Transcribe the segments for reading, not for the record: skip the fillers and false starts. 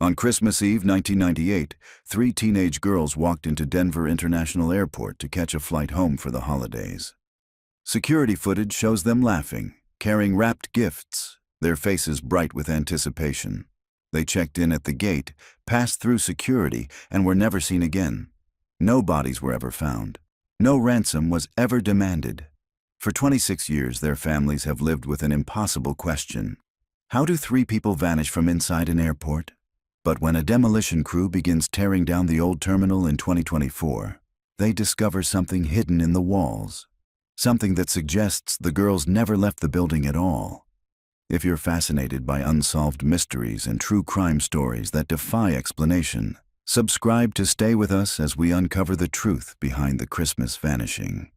On Christmas Eve 1998, three teenage girls walked into Denver International Airport to catch a flight home for the holidays. Security footage shows them laughing, carrying wrapped gifts, their faces bright with anticipation. They checked in at the gate, passed through security, and were never seen again. No bodies were ever found. No ransom was ever demanded. For 26 years, their families have lived with an impossible question. How do three people vanish from inside an airport? But when a demolition crew begins tearing down the old terminal in 2024, they discover something hidden in the walls. Something that suggests the girls never left the building at all. If you're fascinated by unsolved mysteries and true crime stories that defy explanation, subscribe to stay with us as we uncover the truth behind the Christmas vanishing.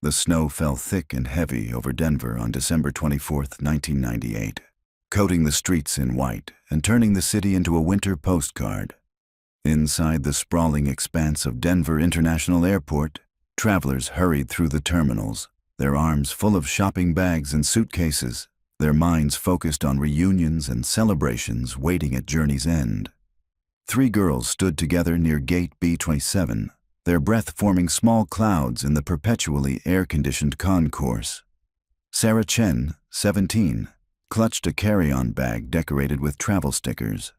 The snow fell thick and heavy over Denver on December 24, 1998, coating the streets in white and turning the city into a winter postcard. Inside the sprawling expanse of Denver International Airport, travelers hurried through the terminals, their arms full of shopping bags and suitcases, their minds focused on reunions and celebrations waiting at journey's end. Three girls stood together near Gate B27, their breath forming small clouds in the perpetually air-conditioned concourse. Sarah Chen, 17, clutched a carry-on bag decorated with travel stickers.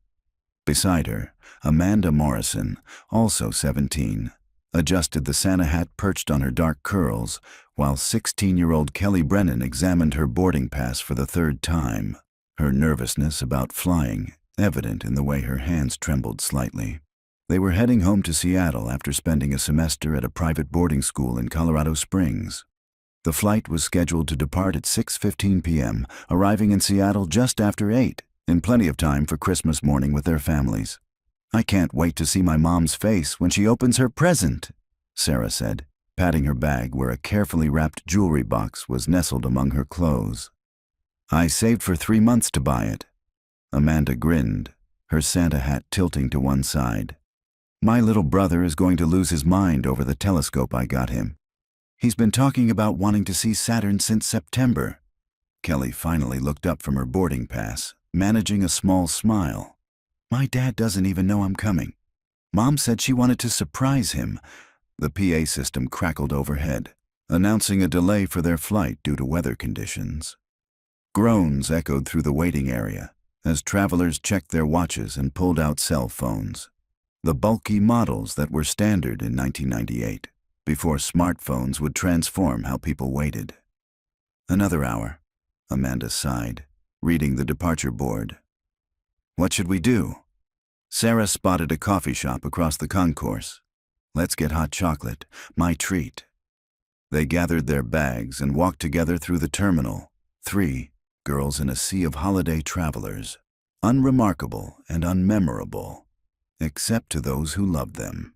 Beside her, Amanda Morrison, also 17, adjusted the Santa hat perched on her dark curls, while 16-year-old Kelly Brennan examined her boarding pass for the third time, her nervousness about flying evident in the way her hands trembled slightly. They were heading home to Seattle after spending a semester at a private boarding school in Colorado Springs. The flight was scheduled to depart at 6:15 p.m., arriving in Seattle just after 8, in plenty of time for Christmas morning with their families. "I can't wait to see my mom's face when she opens her present," Sarah said, patting her bag where a carefully wrapped jewelry box was nestled among her clothes. "I saved for 3 months to buy it." Amanda grinned, her Santa hat tilting to one side. "My little brother is going to lose his mind over the telescope I got him. He's been talking about wanting to see Saturn since September." Kelly finally looked up from her boarding pass, managing a small smile. "My dad doesn't even know I'm coming. Mom said she wanted to surprise him." The PA system crackled overhead, announcing a delay for their flight due to weather conditions. Groans echoed through the waiting area as travelers checked their watches and pulled out cell phones, the bulky models that were standard in 1998, before smartphones would transform how people waited. "Another hour," Amanda sighed, reading the departure board. "What should we do?" Sarah spotted a coffee shop across the concourse. "Let's get hot chocolate, my treat." They gathered their bags and walked together through the terminal, three girls in a sea of holiday travelers, unremarkable and unmemorable, except to those who loved them.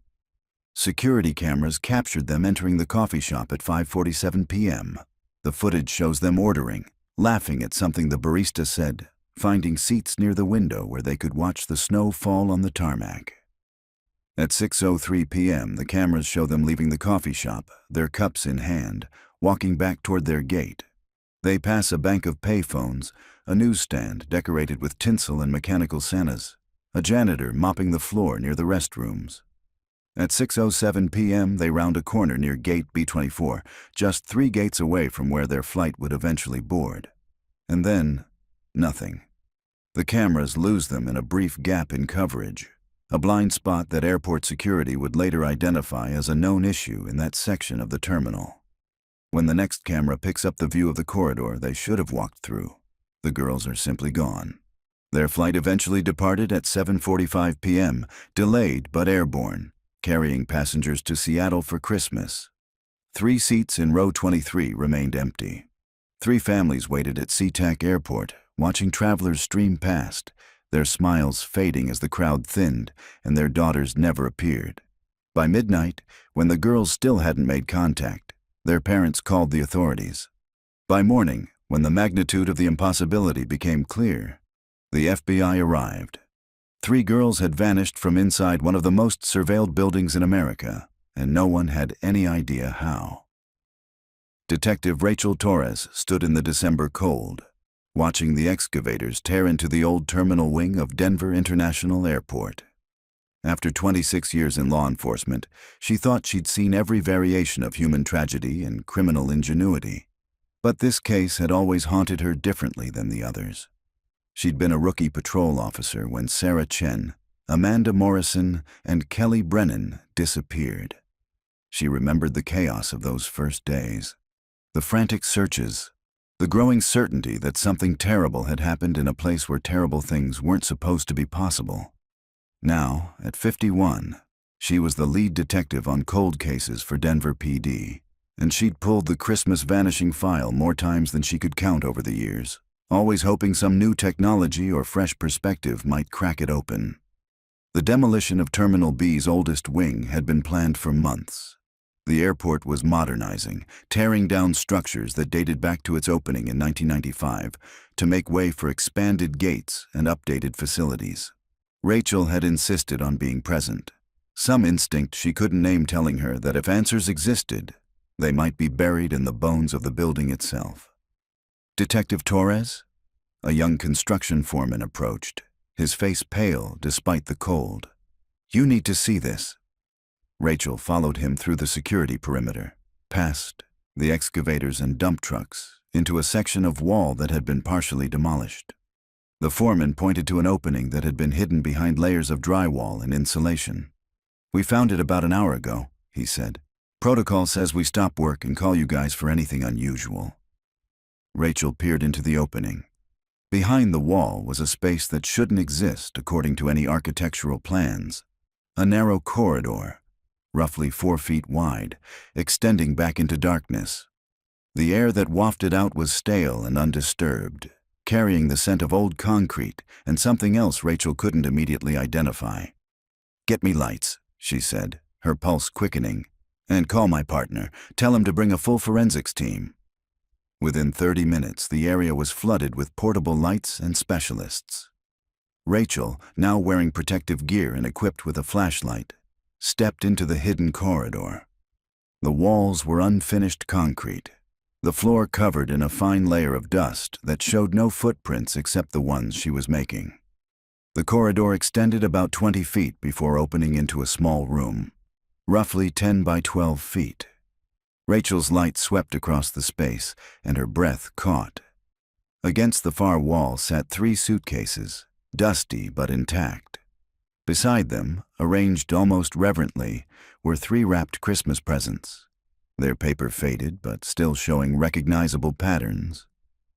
Security cameras captured them entering the coffee shop at 5:47 p.m. The footage shows them ordering, laughing at something the barista said, finding seats near the window where they could watch the snow fall on the tarmac. At 6:03 p.m., the cameras show them leaving the coffee shop, their cups in hand, walking back toward their gate. They pass a bank of payphones, a newsstand decorated with tinsel and mechanical Santas, a janitor mopping the floor near the restrooms. At 6:07 p.m., they round a corner near Gate B24, just 3 gates away from where their flight would eventually board. And then, nothing. The cameras lose them in a brief gap in coverage, a blind spot that airport security would later identify as a known issue in that section of the terminal. When the next camera picks up the view of the corridor they should have walked through, the girls are simply gone. Their flight eventually departed at 7:45 p.m., delayed but airborne, carrying passengers to Seattle for Christmas. 3 seats in row 23 remained empty. 3 families waited at SeaTac Airport, watching travelers stream past, their smiles fading as the crowd thinned and their daughters never appeared. By midnight, when the girls still hadn't made contact, their parents called the authorities. By morning, when the magnitude of the impossibility became clear, the FBI arrived. 3 girls had vanished from inside one of the most surveilled buildings in America, and no one had any idea how. Detective Rachel Torres stood in the December cold, watching the excavators tear into the old terminal wing of Denver International Airport. After 26 years in law enforcement, she thought she'd seen every variation of human tragedy and criminal ingenuity. But this case had always haunted her differently than the others. She'd been a rookie patrol officer when Sarah Chen, Amanda Morrison, and Kelly Brennan disappeared. She remembered the chaos of those first days. The frantic searches, the growing certainty that something terrible had happened in a place where terrible things weren't supposed to be possible. Now, at 51, she was the lead detective on cold cases for Denver PD, and she'd pulled the Christmas vanishing file more times than she could count over the years, always hoping some new technology or fresh perspective might crack it open. The demolition of Terminal B's oldest wing had been planned for months. The airport was modernizing, tearing down structures that dated back to its opening in 1995 to make way for expanded gates and updated facilities. Rachel had insisted on being present. Some instinct she couldn't name telling her that if answers existed, they might be buried in the bones of the building itself. Detective Torres? A young construction foreman approached, his face pale despite the cold. "You need to see this." Rachel followed him through the security perimeter, past the excavators and dump trucks, into a section of wall that had been partially demolished. The foreman pointed to an opening that had been hidden behind layers of drywall and insulation. "We found it about an hour ago," he said. "Protocol says we stop work and call you guys for anything unusual." Rachel peered into the opening. Behind the wall was a space that shouldn't exist according to any architectural plans. A narrow corridor, roughly 4 feet wide, extending back into darkness. The air that wafted out was stale and undisturbed, carrying the scent of old concrete and something else Rachel couldn't immediately identify. "Get me lights," she said, her pulse quickening. "And call my partner. Tell him to bring a full forensics team." Within 30 minutes, the area was flooded with portable lights and specialists. Rachel, now wearing protective gear and equipped with a flashlight, stepped into the hidden corridor. The walls were unfinished concrete, the floor covered in a fine layer of dust that showed no footprints except the ones she was making. The corridor extended about 20 feet before opening into a small room, roughly 10 by 12 feet. Rachel's light swept across the space, and her breath caught. Against the far wall sat 3 suitcases, dusty but intact. Beside them, arranged almost reverently, were 3 wrapped Christmas presents, their paper faded but still showing recognizable patterns: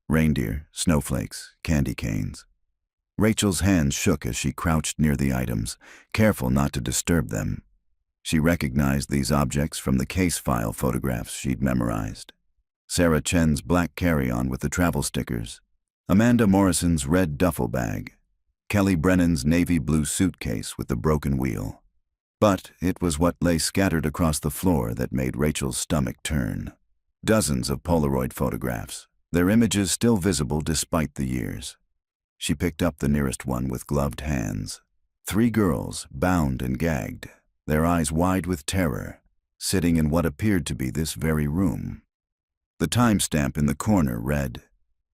reindeer, snowflakes, candy canes. Rachel's hands shook as she crouched near the items, careful not to disturb them. She recognized these objects from the case file photographs she'd memorized. Sarah Chen's black carry-on with the travel stickers, Amanda Morrison's red duffel bag, Kelly Brennan's navy blue suitcase with the broken wheel. But it was what lay scattered across the floor that made Rachel's stomach turn. Dozens of Polaroid photographs, their images still visible despite the years. She picked up the nearest one with gloved hands. 3 girls, bound and gagged, their eyes wide with terror, sitting in what appeared to be this very room. The timestamp in the corner read,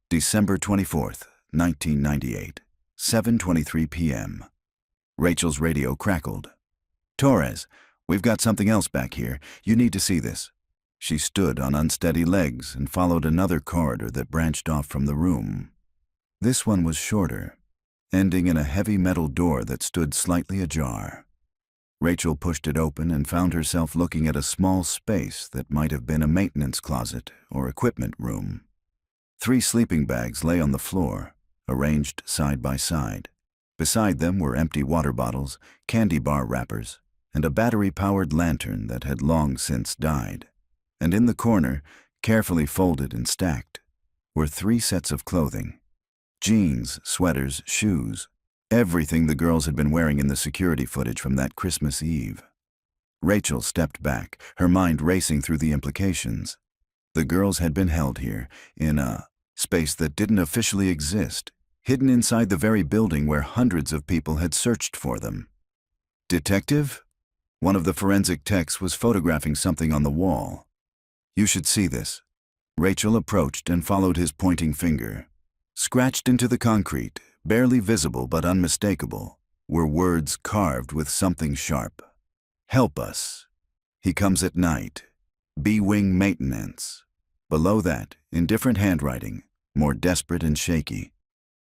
December 24th, 1998, 7:23 p.m. Rachel's radio crackled. "Torres, we've got something else back here. You need to see this." She stood on unsteady legs and followed another corridor that branched off from the room. This one was shorter, ending in a heavy metal door that stood slightly ajar. Rachel pushed it open and found herself looking at a small space that might have been a maintenance closet or equipment room. 3 sleeping bags lay on the floor, arranged side by side. Beside them were empty water bottles, candy bar wrappers, and a battery-powered lantern that had long since died. And in the corner, carefully folded and stacked, were 3 sets of clothing: jeans, sweaters, shoes, everything the girls had been wearing in the security footage from that Christmas Eve. Rachel stepped back, her mind racing through the implications. The girls had been held here, in a space that didn't officially exist, hidden inside the very building where hundreds of people had searched for them. "Detective?" One of the forensic techs was photographing something on the wall. "You should see this." Rachel approached and followed his pointing finger. Scratched into the concrete, barely visible but unmistakable, were words carved with something sharp. Help us. He comes at night. B-wing maintenance. Below that, in different handwriting, more desperate and shaky.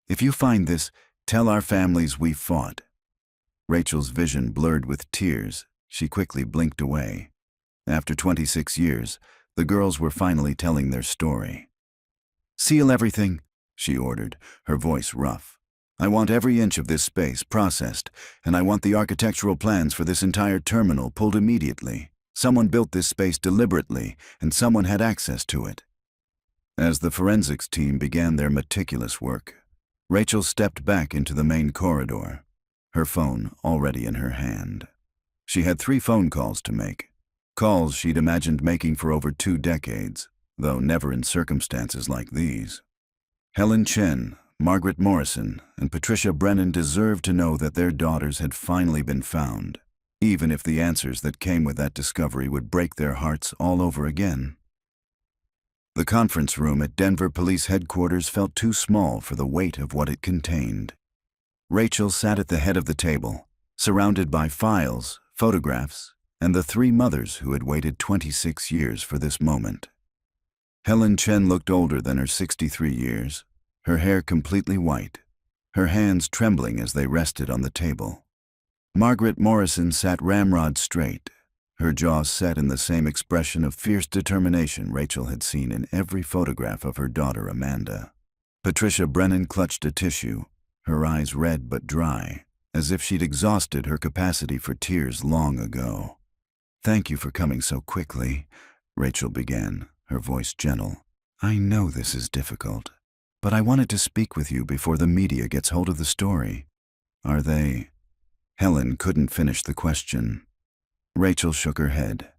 If you find this, tell our families we fought. Rachel's vision blurred with tears. She quickly blinked away. After 26 years, the girls were finally telling their story. Seal everything, she ordered, her voice rough. I want every inch of this space processed, and I want the architectural plans for this entire terminal pulled immediately. Someone built this space deliberately, and someone had access to it. As the forensics team began their meticulous work, Rachel stepped back into the main corridor, her phone already in her hand. She had 3 phone calls to make, calls she'd imagined making for over 2 decades, though never in circumstances like these. Helen Chen, Margaret Morrison, and Patricia Brennan deserved to know that their daughters had finally been found, even if the answers that came with that discovery would break their hearts all over again. The conference room at Denver Police Headquarters felt too small for the weight of what it contained. Rachel sat at the head of the table, surrounded by files, photographs, and the 3 mothers who had waited 26 years for this moment. Helen Chen looked older than her 63 years, her hair completely white, her hands trembling as they rested on the table. Margaret Morrison sat ramrod straight, her jaw set in the same expression of fierce determination Rachel had seen in every photograph of her daughter Amanda. Patricia Brennan clutched a tissue, her eyes red but dry, as if she'd exhausted her capacity for tears long ago. Thank you for coming so quickly, Rachel began, her voice gentle. I know this is difficult, but I wanted to speak with you before the media gets hold of the story. Are they? Helen couldn't finish the question. Rachel shook her head.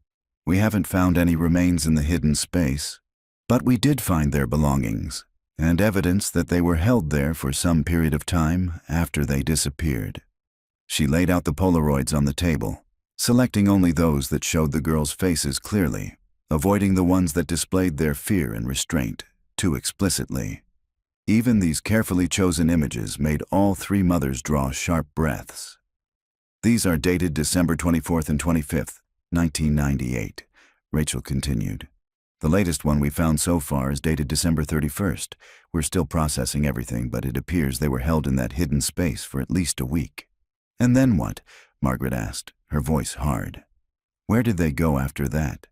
We haven't found any remains in the hidden space, but we did find their belongings, and evidence that they were held there for some period of time after they disappeared. She laid out the Polaroids on the table, selecting only those that showed the girls' faces clearly, avoiding the ones that displayed their fear and restraint too explicitly. Even these carefully chosen images made all 3 mothers draw sharp breaths. These are dated December 24th and 25th, 1998, Rachel continued. The latest one we found so far is dated December 31st. We're still processing everything, but it appears they were held in that hidden space for at least a week. And then what? Margaret asked, her voice hard. Where did they go after that?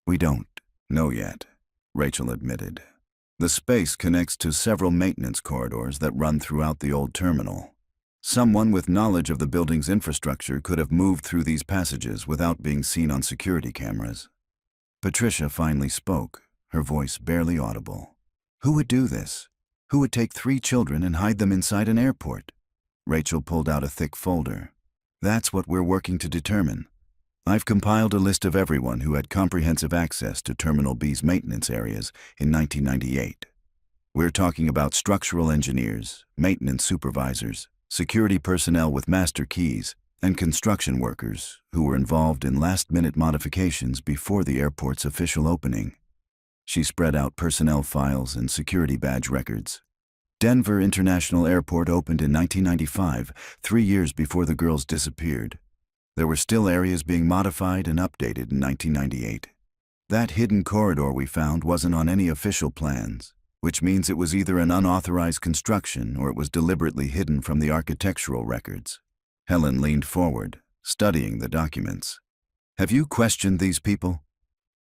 We don't know yet, Rachel admitted. The space connects to several maintenance corridors that run throughout the old terminal. Someone with knowledge of the building's infrastructure could have moved through these passages without being seen on security cameras. Patricia finally spoke, her voice barely audible. Who would do this? Who would take 3 children and hide them inside an airport? Rachel pulled out a thick folder. That's what we're working to determine. I've compiled a list of everyone who had comprehensive access to Terminal B's maintenance areas in 1998. We're talking about structural engineers, maintenance supervisors, security personnel with master keys, and construction workers who were involved in last-minute modifications before the airport's official opening. She spread out personnel files and security badge records. Denver International Airport opened in 1995, 3 years before the girls disappeared. There were still areas being modified and updated in 1998. That hidden corridor we found wasn't on any official plans, which means it was either an unauthorized construction or it was deliberately hidden from the architectural records. Helen leaned forward, studying the documents. Have you questioned these people?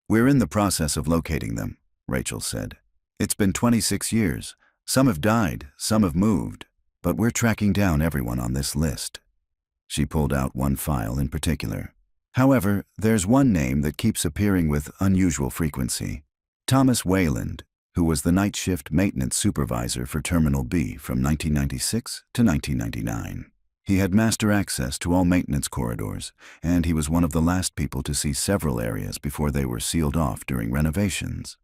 We're in the process of locating them, Rachel said. It's been 26 years. Some have died, some have moved, but we're tracking down everyone on this list. She pulled out one file in particular. However, there's one name that keeps appearing with unusual frequency. Thomas Wayland, who was the night shift maintenance supervisor for Terminal B from 1996 to 1999. He had master access to all maintenance corridors, and he was one of the last people to see several areas before they were sealed off during renovations.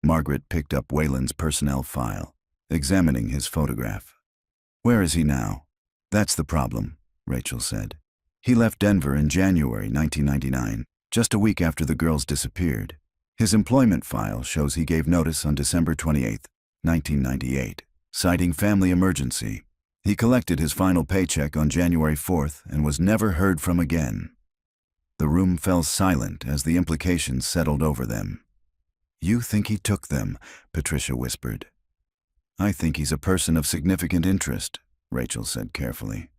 Margaret picked up Wayland's personnel file, examining his photograph. Where is he now? That's the problem, Rachel said. He left Denver in January 1999, just a week after the girls disappeared. His employment file shows he gave notice on December 28, 1998. citing family emergency. He collected his final paycheck on January 4th and was never heard from again. The room fell silent as the implications settled over them. "You think he took them," Patricia whispered. "I think he's a person of significant interest," Rachel said carefully.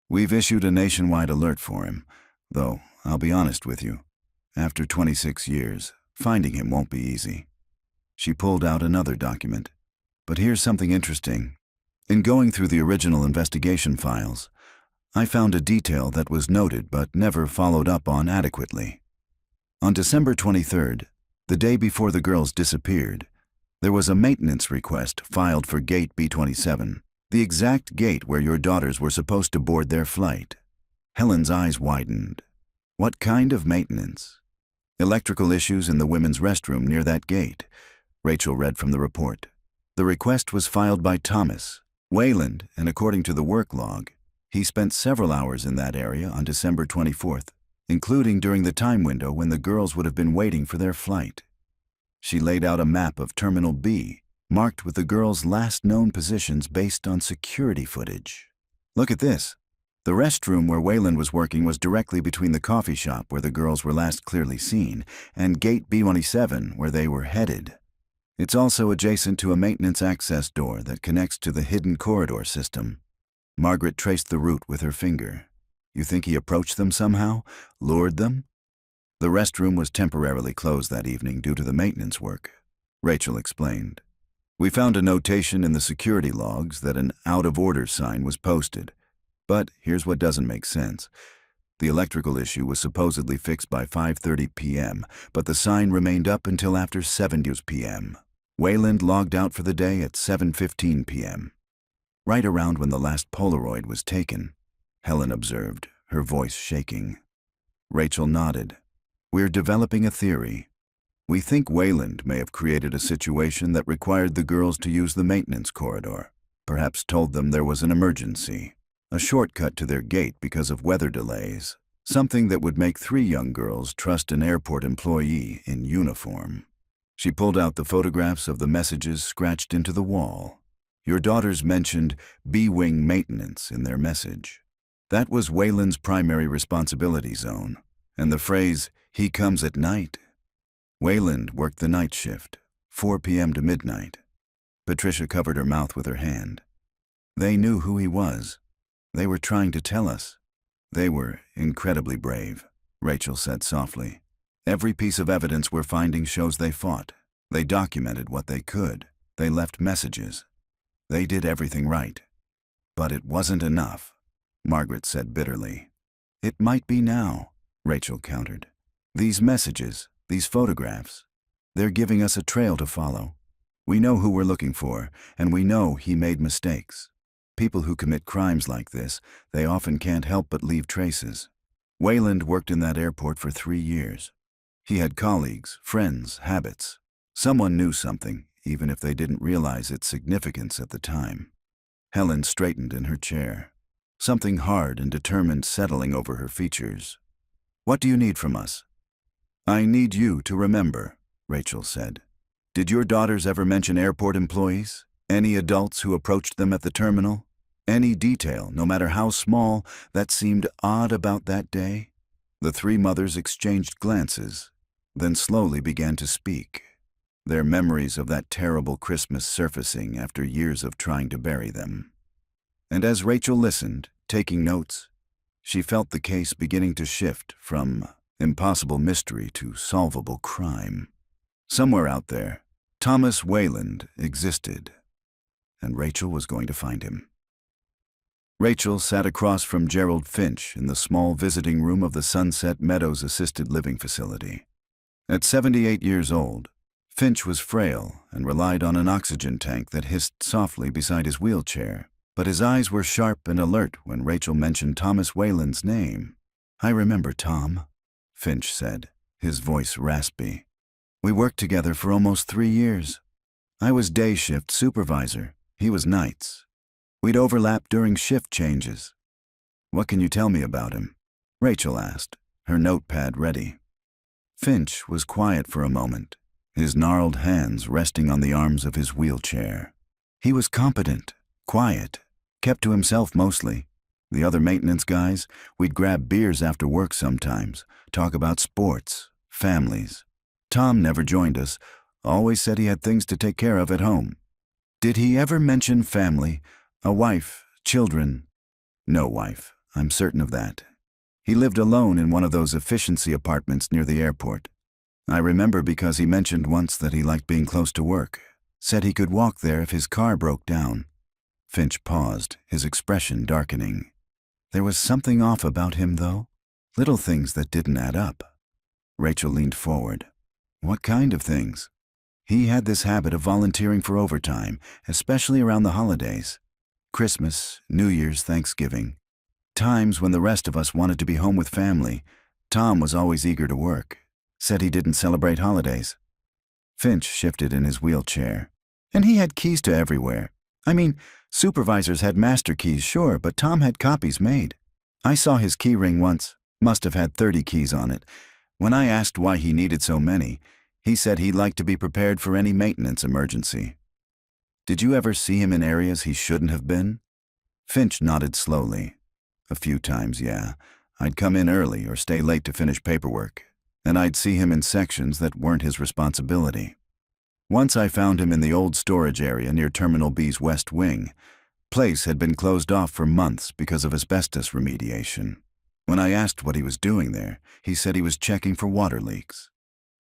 "We've issued a nationwide alert for him, though I'll be honest with you. After 26 years, finding him won't be easy." She pulled out another document. "But here's something interesting. In going through the original investigation files, I found a detail that was noted but never followed up on adequately. On December 23rd, the day before the girls disappeared, there was a maintenance request filed for gate B27, the exact gate where your daughters were supposed to board their flight." Helen's eyes widened. "What kind of maintenance?" "Electrical issues in the women's restroom near that gate," Rachel read from the report. "The request was filed by Thomas Wayland, and according to the work log, he spent several hours in that area on December 24th, including during the time window when the girls would have been waiting for their flight." She laid out a map of Terminal B, marked with the girls' last known positions based on security footage. "Look at this. The restroom where Wayland was working was directly between the coffee shop where the girls were last clearly seen and gate B27 where they were headed. It's also adjacent to a maintenance access door that connects to the hidden corridor system." Margaret traced the route with her finger. "You think he approached them somehow? Lured them?" "The restroom was temporarily closed that evening due to the maintenance work," Rachel explained. "We found a notation in the security logs that an out-of-order sign was posted. But here's what doesn't make sense. The electrical issue was supposedly fixed by 5:30 p.m., but the sign remained up until after 7 p.m. Wayland logged out for the day at 7:15 p.m. "Right around when the last Polaroid was taken," Helen observed, her voice shaking. Rachel nodded. "We're developing a theory. We think Wayland may have created a situation that required the girls to use the maintenance corridor, perhaps told them there was an emergency, a shortcut to their gate because of weather delays, something that would make 3 young girls trust an airport employee in uniform." She pulled out the photographs of the messages scratched into the wall. Your daughters mentioned B-Wing maintenance in their message. That was Wayland's primary responsibility zone, and the phrase, "he comes at night." Wayland worked the night shift, 4 p.m. to midnight. Patricia covered her mouth with her hand. "They knew who he was. They were trying to tell us." "They were incredibly brave," Rachel said softly. "Every piece of evidence we're finding shows they fought. They documented what they could. They left messages. They did everything right. But it wasn't enough," Margaret said bitterly. "It might be now," Rachel countered. "These messages, these photographs, they're giving us a trail to follow. We know who we're looking for, and we know he made mistakes. People who commit crimes like this, they often can't help but leave traces. Wayland worked in that airport for 3 years. He had colleagues, friends, habits. Someone knew something, even if they didn't realize its significance at the time." Helen straightened in her chair, something hard and determined settling over her features. "What do you need from us?" "I need you to remember," Rachel said. "Did your daughters ever mention airport employees? Any adults who approached them at the terminal? Any detail, no matter how small, that seemed odd about that day?" The 3 mothers exchanged glances, then slowly began to speak, their memories of that terrible Christmas surfacing after years of trying to bury them. And as Rachel listened, taking notes, she felt the case beginning to shift from impossible mystery to solvable crime. Somewhere out there, Thomas Wayland existed, and Rachel was going to find him. Rachel sat across from Gerald Finch in the small visiting room of the Sunset Meadows Assisted Living Facility. At 78 years old, Finch was frail and relied on an oxygen tank that hissed softly beside his wheelchair, but his eyes were sharp and alert when Rachel mentioned Thomas Wayland's name. "I remember Tom," Finch said, his voice raspy. "We worked together for almost 3 years. I was day shift supervisor. He was nights. We'd overlap during shift changes." "What can you tell me about him?" Rachel asked, her notepad ready. Finch was quiet for a moment, his gnarled hands resting on the arms of his wheelchair. He was competent, quiet, kept to himself mostly. The other maintenance guys, we'd grab beers after work sometimes, talk about sports, families. Tom never joined us, always said he had things to take care of at home. Did he ever mention family, a wife, children? No wife, I'm certain of that. He lived alone in one of those efficiency apartments near the airport. I remember because he mentioned once that he liked being close to work, said he could walk there if his car broke down. Finch paused, his expression darkening. There was something off about him, though. Little things that didn't add up. Rachel leaned forward. What kind of things? He had this habit of volunteering for overtime, especially around the holidays. Christmas, New Year's, Thanksgiving. Times when the rest of us wanted to be home with family. Tom was always eager to work. Said he didn't celebrate holidays. Finch shifted in his wheelchair. And he had keys to everywhere. I mean, supervisors had master keys, sure, but Tom had copies made. I saw his key ring once. Must have had 30 keys on it. When I asked why he needed so many, he said he'd like to be prepared for any maintenance emergency. Did you ever see him in areas he shouldn't have been? Finch nodded slowly. A few times, yeah. I'd come in early or stay late to finish paperwork, and I'd see him in sections that weren't his responsibility. Once I found him in the old storage area near Terminal B's west wing. Place had been closed off for months because of asbestos remediation. When I asked what he was doing there, he said he was checking for water leaks.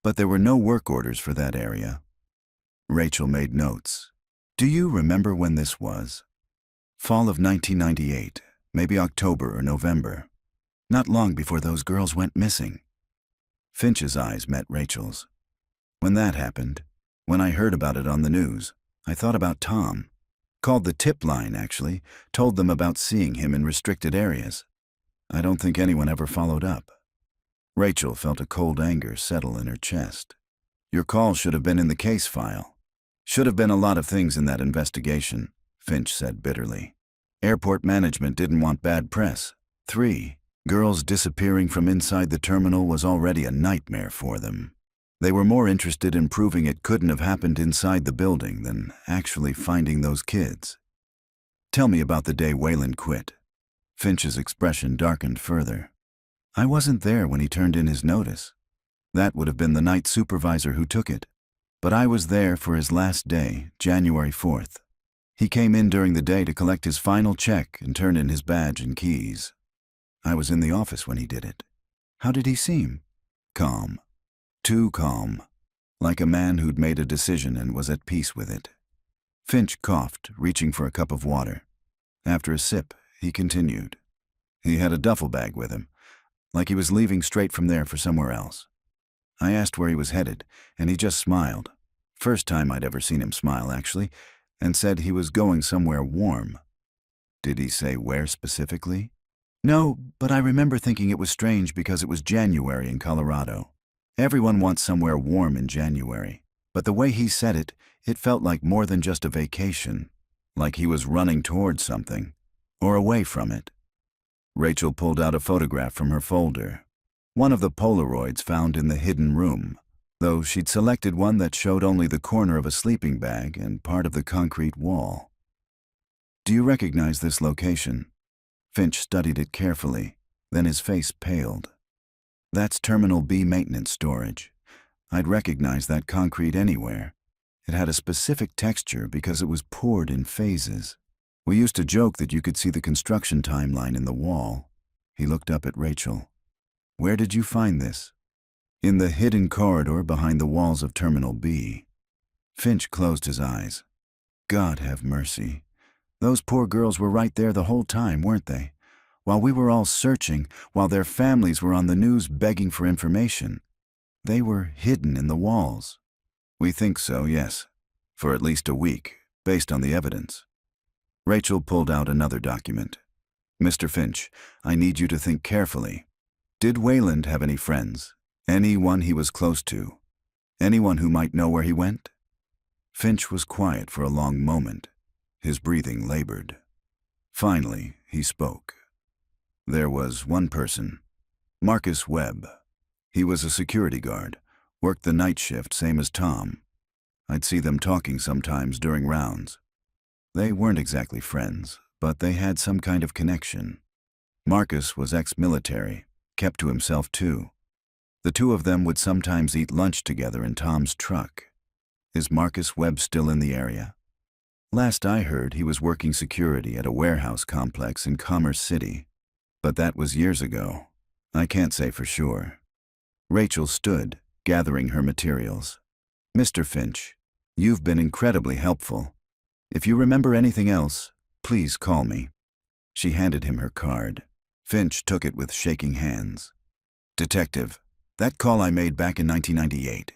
But there were no work orders for that area. Rachel made notes. Do you remember when this was? Fall of 1998, maybe October or November. Not long before those girls went missing. Finch's eyes met Rachel's. When that happened, when I heard about it on the news, I thought about Tom. Called the tip line, actually, told them about seeing him in restricted areas. I don't think anyone ever followed up. Rachel felt a cold anger settle in her chest. Your call should have been in the case file. Should have been a lot of things in that investigation, Finch said bitterly. Airport management didn't want bad press. 3. Girls disappearing from inside the terminal was already a nightmare for them. They were more interested in proving it couldn't have happened inside the building than actually finding those kids. Tell me about the day Wayland quit. Finch's expression darkened further. I wasn't there when he turned in his notice. That would have been the night supervisor who took it. But I was there for his last day, January 4th. He came in during the day to collect his final check and turn in his badge and keys. I was in the office when he did it. How did he seem? Calm. Too calm. Like a man who'd made a decision and was at peace with it. Finch coughed, reaching for a cup of water. After a sip, he continued. He had a duffel bag with him, like he was leaving straight from there for somewhere else. I asked where he was headed, and he just smiled. First time I'd ever seen him smile, actually, and said he was going somewhere warm. Did he say where specifically? No, but I remember thinking it was strange because it was January in Colorado. Everyone wants somewhere warm in January, but the way he said it, it felt like more than just a vacation, like he was running towards something, or away from it. Rachel pulled out a photograph from her folder, one of the Polaroids found in the hidden room, though she'd selected one that showed only the corner of a sleeping bag and part of the concrete wall. Do you recognize this location? Finch studied it carefully, then his face paled. That's Terminal B maintenance storage. I'd recognize that concrete anywhere. It had a specific texture because it was poured in phases. We used to joke that you could see the construction timeline in the wall. He looked up at Rachel. Where did you find this? In the hidden corridor behind the walls of Terminal B. Finch closed his eyes. God have mercy. Those poor girls were right there the whole time, weren't they? While we were all searching, while their families were on the news begging for information. They were hidden in the walls. We think so, yes. For at least a week, based on the evidence. Rachel pulled out another document. Mr. Finch, I need you to think carefully. Did Wayland have any friends? Anyone he was close to? Anyone who might know where he went? Finch was quiet for a long moment. His breathing labored. Finally, he spoke. There was one person, Marcus Webb. He was a security guard, worked the night shift same as Tom. I'd see them talking sometimes during rounds. They weren't exactly friends, but they had some kind of connection. Marcus was ex-military, kept to himself too. The two of them would sometimes eat lunch together in Tom's truck. Is Marcus Webb still in the area? Last I heard, he was working security at a warehouse complex in Commerce City. But that was years ago. I can't say for sure. Rachel stood, gathering her materials. Mr. Finch, you've been incredibly helpful. If you remember anything else, please call me. She handed him her card. Finch took it with shaking hands. Detective, that call I made back in 1998.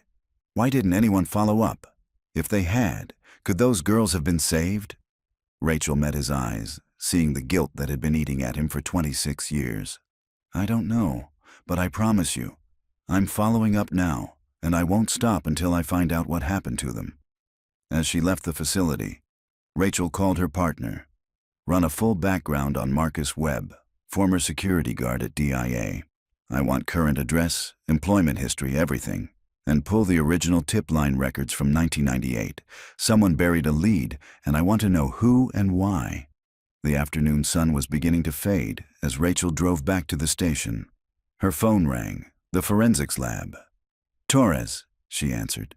Why didn't anyone follow up? If they had, could those girls have been saved? Rachel met his eyes, seeing the guilt that had been eating at him for 26 years. I don't know, but I promise you, I'm following up now, and I won't stop until I find out what happened to them. As she left the facility, Rachel called her partner. Run a full background on Marcus Webb, former security guard at DIA. I want current address, employment history, everything. And pull the original tip line records from 1998. Someone buried a lead, and I want to know who and why. The afternoon sun was beginning to fade as Rachel drove back to the station. Her phone rang, the forensics lab. Torres, she answered.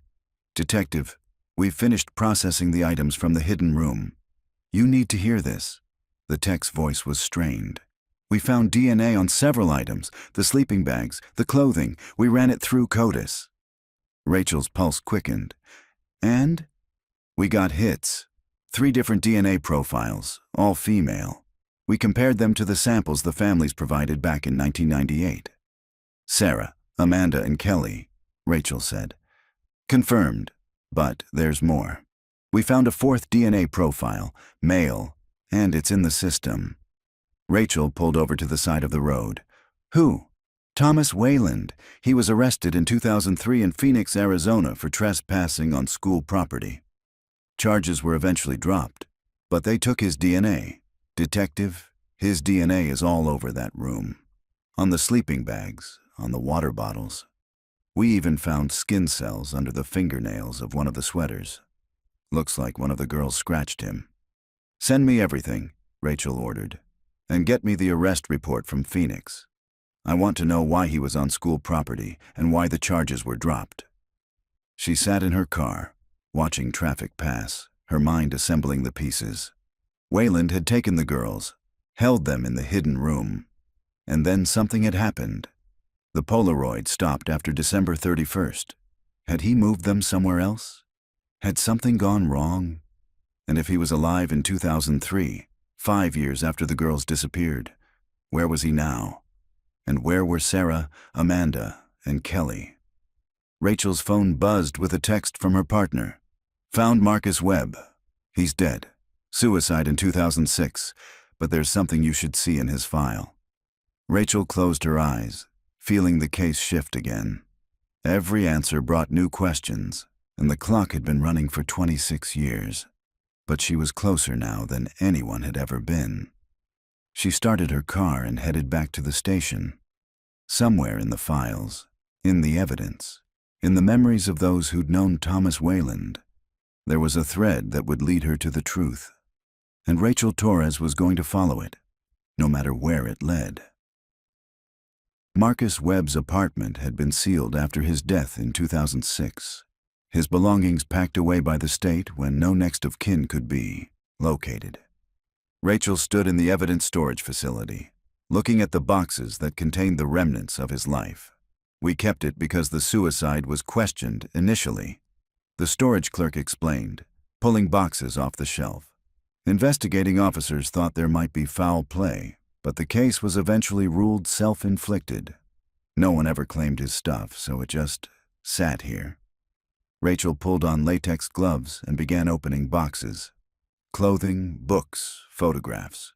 Detective, we've finished processing the items from the hidden room. You need to hear this. The tech's voice was strained. We found DNA on several items, the sleeping bags, the clothing. We ran it through CODIS. Rachel's pulse quickened. And? We got hits. 3 different DNA profiles, all female. We compared them to the samples the families provided back in 1998. Sarah, Amanda, and Kelly, Rachel said. Confirmed, but there's more. We found a 4th DNA profile, male, and it's in the system. Rachel pulled over to the side of the road. Who? Thomas Wayland. He was arrested in 2003 in Phoenix, Arizona for trespassing on school property. Charges were eventually dropped, but they took his DNA. Detective, his DNA is all over that room. On the sleeping bags, on the water bottles. We even found skin cells under the fingernails of one of the sweaters. Looks like one of the girls scratched him. Send me everything, Rachel ordered, and get me the arrest report from Phoenix. I want to know why he was on school property and why the charges were dropped. She sat in her car, watching traffic pass, her mind assembling the pieces. Wayland had taken the girls, held them in the hidden room, and then something had happened. The Polaroid stopped after December 31st. Had he moved them somewhere else? Had something gone wrong? And if he was alive in 2003, 5 years after the girls disappeared, where was he now? And where were Sarah, Amanda, and Kelly? Rachel's phone buzzed with a text from her partner. Found Marcus Webb. He's dead. Suicide in 2006, but there's something you should see in his file. Rachel closed her eyes, feeling the case shift again. Every answer brought new questions, and the clock had been running for 26 years. But she was closer now than anyone had ever been. She started her car and headed back to the station. Somewhere in the files, in the evidence, in the memories of those who'd known Thomas Wayland, there was a thread that would lead her to the truth. And Rachel Torres was going to follow it, no matter where it led. Marcus Webb's apartment had been sealed after his death in 2006, his belongings packed away by the state when no next of kin could be located. Rachel stood in the evidence storage facility, looking at the boxes that contained the remnants of his life. We kept it because the suicide was questioned initially. The storage clerk explained, pulling boxes off the shelf. Investigating officers thought there might be foul play, but the case was eventually ruled self-inflicted. No one ever claimed his stuff, so it just sat here. Rachel pulled on latex gloves and began opening boxes. Clothing, books, photographs.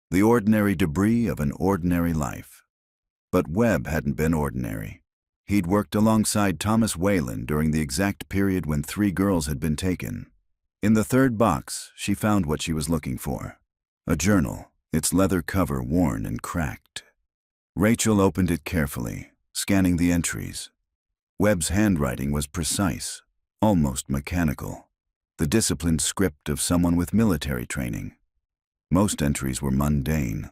The ordinary debris of an ordinary life. But Webb hadn't been ordinary. He'd worked alongside Thomas Wayland during the exact period when 3 girls had been taken. In the 3rd box, she found what she was looking for. A journal, its leather cover worn and cracked. Rachel opened it carefully, scanning the entries. Webb's handwriting was precise, almost mechanical. the disciplined script of someone with military training. Most entries were mundane.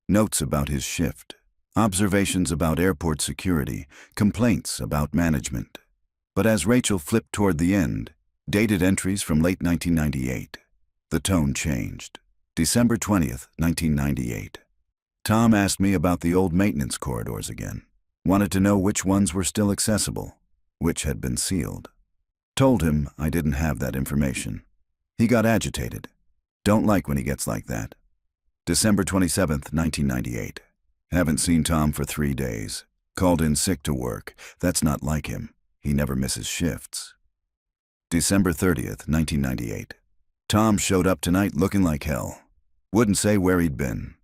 Notes about his shift, observations about airport security, complaints about management. But as Rachel flipped toward the end, dated entries from late 1998, the tone changed. December 20th, 1998. Tom asked me about the old maintenance corridors again. Wanted to know which ones were still accessible, which had been sealed. Told him I didn't have that information. He got agitated. Don't like when he gets like that. December 27th, 1998. Haven't seen Tom for 3 days. Called in sick to work. That's not like him. He never misses shifts. December 30th, 1998. Tom showed up tonight looking like hell. Wouldn't say where he'd been.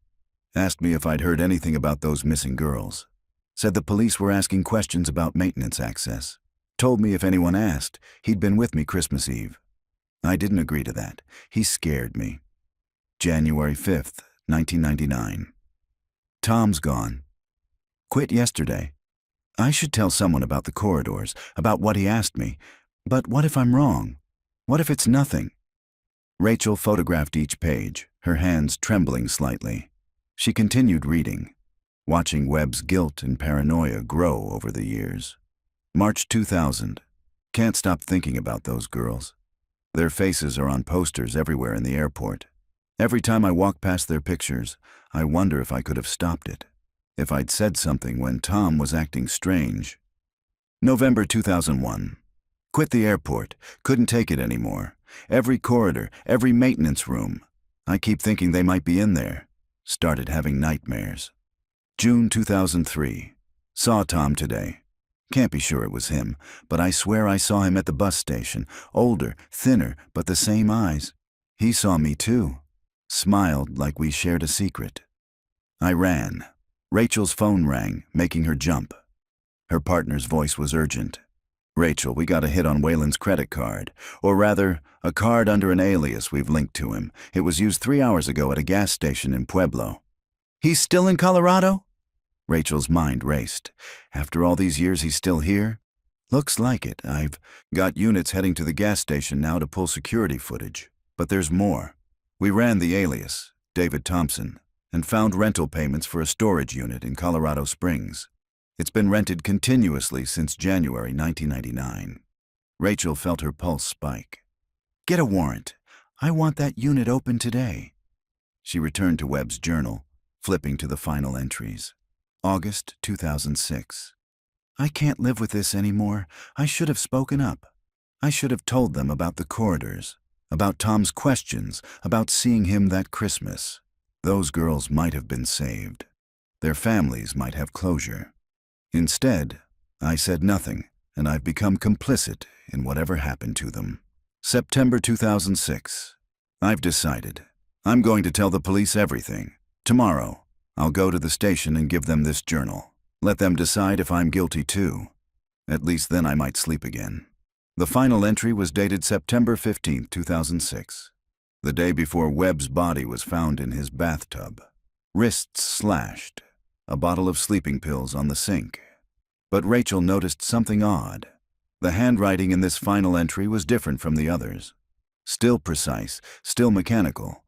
Asked me if I'd heard anything about those missing girls. Said the police were asking questions about maintenance access. Told me if anyone asked, he'd been with me Christmas Eve. I didn't agree to that. He scared me. January 5th, 1999. Tom's gone. Quit yesterday. I should tell someone about the corridors, about what he asked me. But what if I'm wrong? What if it's nothing? Rachel photographed each page, her hands trembling slightly. She continued reading, watching Webb's guilt and paranoia grow over the years. March 2000. Can't stop thinking about those girls. Their faces are on posters everywhere in the airport. Every time I walk past their pictures, I wonder if I could have stopped it. If I'd said something when Tom was acting strange. November 2001. Quit the airport. Couldn't take it anymore. Every corridor, every maintenance room. I keep thinking they might be in there. Started having nightmares. June 2003. Saw Tom today. Can't be sure it was him, but I swear I saw him at the bus station. Older, thinner, but the same eyes. He saw me too. Smiled like we shared a secret. I ran. Rachel's phone rang, making her jump. Her partner's voice was urgent. Rachel, we got a hit on Waylon's credit card. Or rather, a card under an alias we've linked to him. It was used 3 hours ago at a gas station in Pueblo. He's still in Colorado? Rachel's mind raced. After all these years, he's still here? Looks like it. I've got units heading to the gas station now to pull security footage. But there's more. We ran the alias, David Thompson, and found rental payments for a storage unit in Colorado Springs. It's been rented continuously since January 1999. Rachel felt her pulse spike. Get a warrant. I want that unit open today. She returned to Webb's journal, flipping to the final entries. August 2006. I can't live with this anymore. I should have spoken up. I should have told them about the corridors, about Tom's questions, about seeing him that Christmas. Those girls might have been saved. Their families might have closure. Instead, I said nothing, and I've become complicit in whatever happened to them. September 2006. I've decided. I'm going to tell the police everything. Tomorrow, I'll go to the station and give them this journal. Let them decide if I'm guilty too. At least then I might sleep again. The final entry was dated September 15, 2006. The day before Webb's body was found in his bathtub. Wrists slashed. A bottle of sleeping pills on the sink. But Rachel noticed something odd. The handwriting in this final entry was different from the others. Still precise, still mechanical,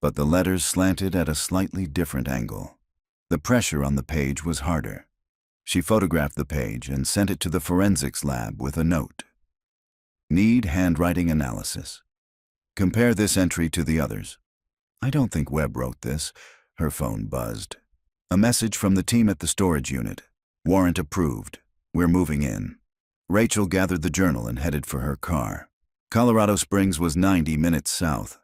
but the letters slanted at a slightly different angle. The pressure on the page was harder. She photographed the page and sent it to the forensics lab with a note. Need handwriting analysis. Compare this entry to the others. I don't think Webb wrote this. Her phone buzzed. A message from the team at the storage unit. Warrant approved. We're moving in. Rachel gathered the journal and headed for her car. Colorado Springs was 90 minutes south.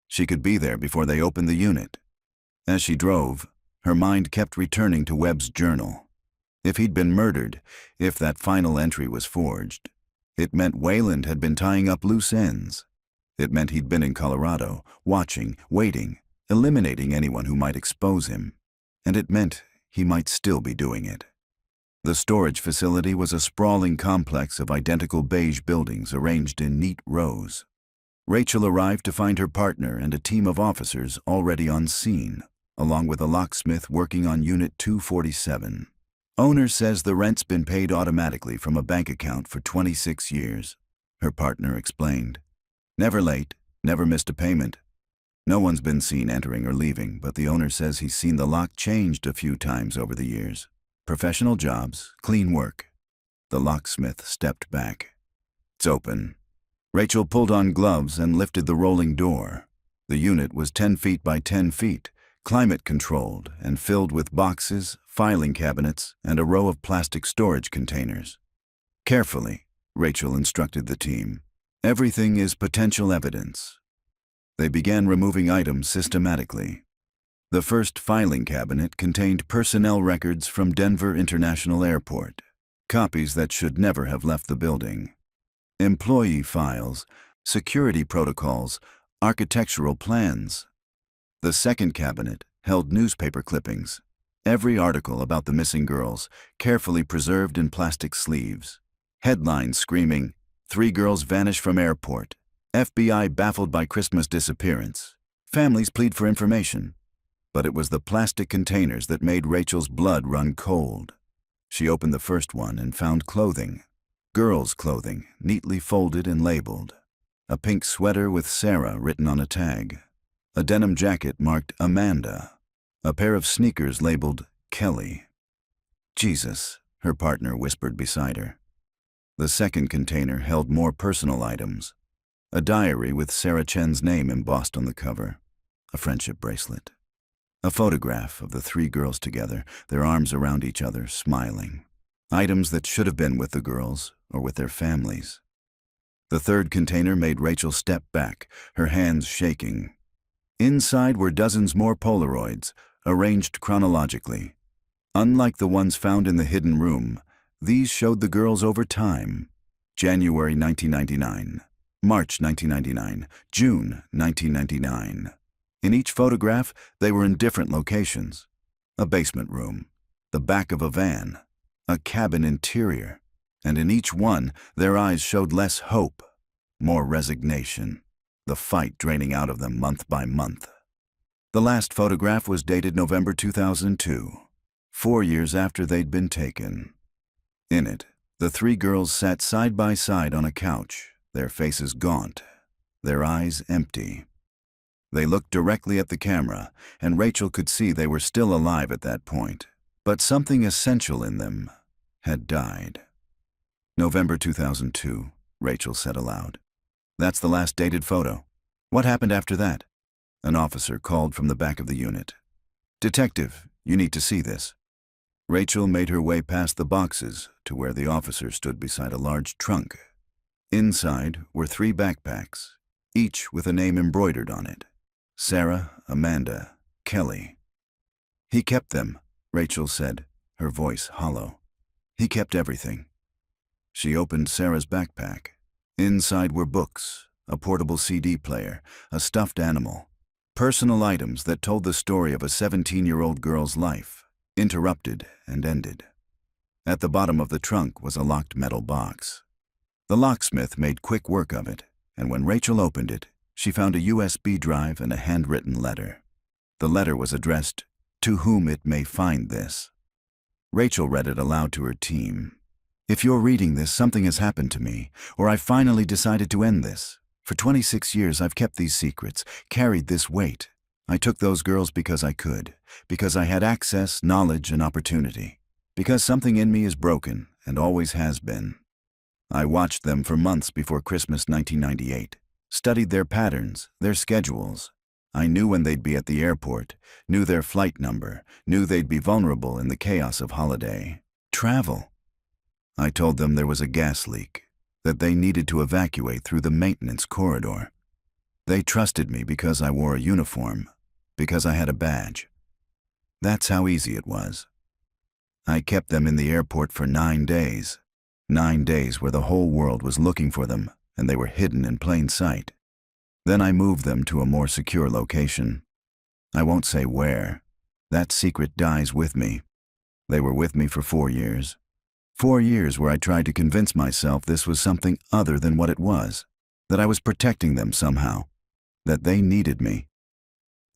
She could be there before they opened the unit. As she drove, her mind kept returning to Webb's journal. If he'd been murdered, if that final entry was forged, it meant Wayland had been tying up loose ends. It meant he'd been in Colorado, watching, waiting, eliminating anyone who might expose him. And it meant he might still be doing it. The storage facility was a sprawling complex of identical beige buildings arranged in neat rows. Rachel arrived to find her partner and a team of officers already on scene, along with a locksmith working on Unit 247. Owner says the rent's been paid automatically from a bank account for 26 years, her partner explained. Never late, never missed a payment. No one's been seen entering or leaving, but the owner says he's seen the lock changed a few times over the years. Professional jobs, clean work. The locksmith stepped back. It's open. Rachel pulled on gloves and lifted the rolling door. The unit was 10 feet by 10 feet, climate-controlled and filled with boxes, filing cabinets, and a row of plastic storage containers. Carefully, Rachel instructed the team. Everything is potential evidence. They began removing items systematically. The first filing cabinet contained personnel records from Denver International Airport, copies that should never have left the building. Employee files, security protocols, architectural plans. The second cabinet held newspaper clippings, every article about the missing girls, carefully preserved in plastic sleeves. Headlines screaming, "3 girls vanish from airport. FBI baffled by Christmas disappearance. Families plead for information." But it was the plastic containers that made Rachel's blood run cold. She opened the first one and found clothing. Girls' clothing, neatly folded and labeled. A pink sweater with Sarah written on a tag. A denim jacket marked Amanda. A pair of sneakers labeled Kelly. "Jesus," her partner whispered beside her. The second container held more personal items. A diary with Sarah Chen's name embossed on the cover. A friendship bracelet. A photograph of the 3 girls together, their arms around each other, smiling. Items that should have been with the girls or with their families. The third container made Rachel step back, her hands shaking. Inside were dozens more Polaroids, arranged chronologically. Unlike the ones found in the hidden room, these showed the girls over time. January 1999, March 1999, June 1999. In each photograph, they were in different locations. A basement room, the back of a van, a cabin interior, and in each one, their eyes showed less hope, more resignation, the fight draining out of them month by month. The last photograph was dated November 2002, 4 years after they'd been taken. In it, the 3 girls sat side by side on a couch, their faces gaunt, their eyes empty. They looked directly at the camera, and Rachel could see they were still alive at that point, but something essential in them had died. November 2002, Rachel said aloud. "That's the last dated photo. What happened after that?" An officer called from the back of the unit. "Detective, you need to see this." Rachel made her way past the boxes to where the officer stood beside a large trunk. Inside were 3 backpacks, each with a name embroidered on it. Sarah, Amanda, Kelly. "He kept them," Rachel said, her voice hollow. "He kept everything." She opened Sarah's backpack. Inside were books, a portable CD player, a stuffed animal, personal items that told the story of a 17-year-old girl's life, interrupted and ended. At the bottom of the trunk was a locked metal box. The locksmith made quick work of it, and when Rachel opened it, she found a USB drive and a handwritten letter. The letter was addressed, "To whom it may find this." Rachel read it aloud to her team. "If you're reading this, something has happened to me, or I finally decided to end this. For 26 years I've kept these secrets, carried this weight. I took those girls because I could, because I had access, knowledge, and opportunity. Because something in me is broken, and always has been. I watched them for months before Christmas 1998, studied their patterns, their schedules. I knew when they'd be at the airport, knew their flight number, knew they'd be vulnerable in the chaos of holiday travel. I told them there was a gas leak, that they needed to evacuate through the maintenance corridor. They trusted me because I wore a uniform, because I had a badge. That's how easy it was. I kept them in the airport for 9 days. 9 days where the whole world was looking for them, and they were hidden in plain sight. Then I moved them to a more secure location. I won't say where. That secret dies with me. They were with me for 4 years. 4 years where I tried to convince myself this was something other than what it was, that I was protecting them somehow, that they needed me.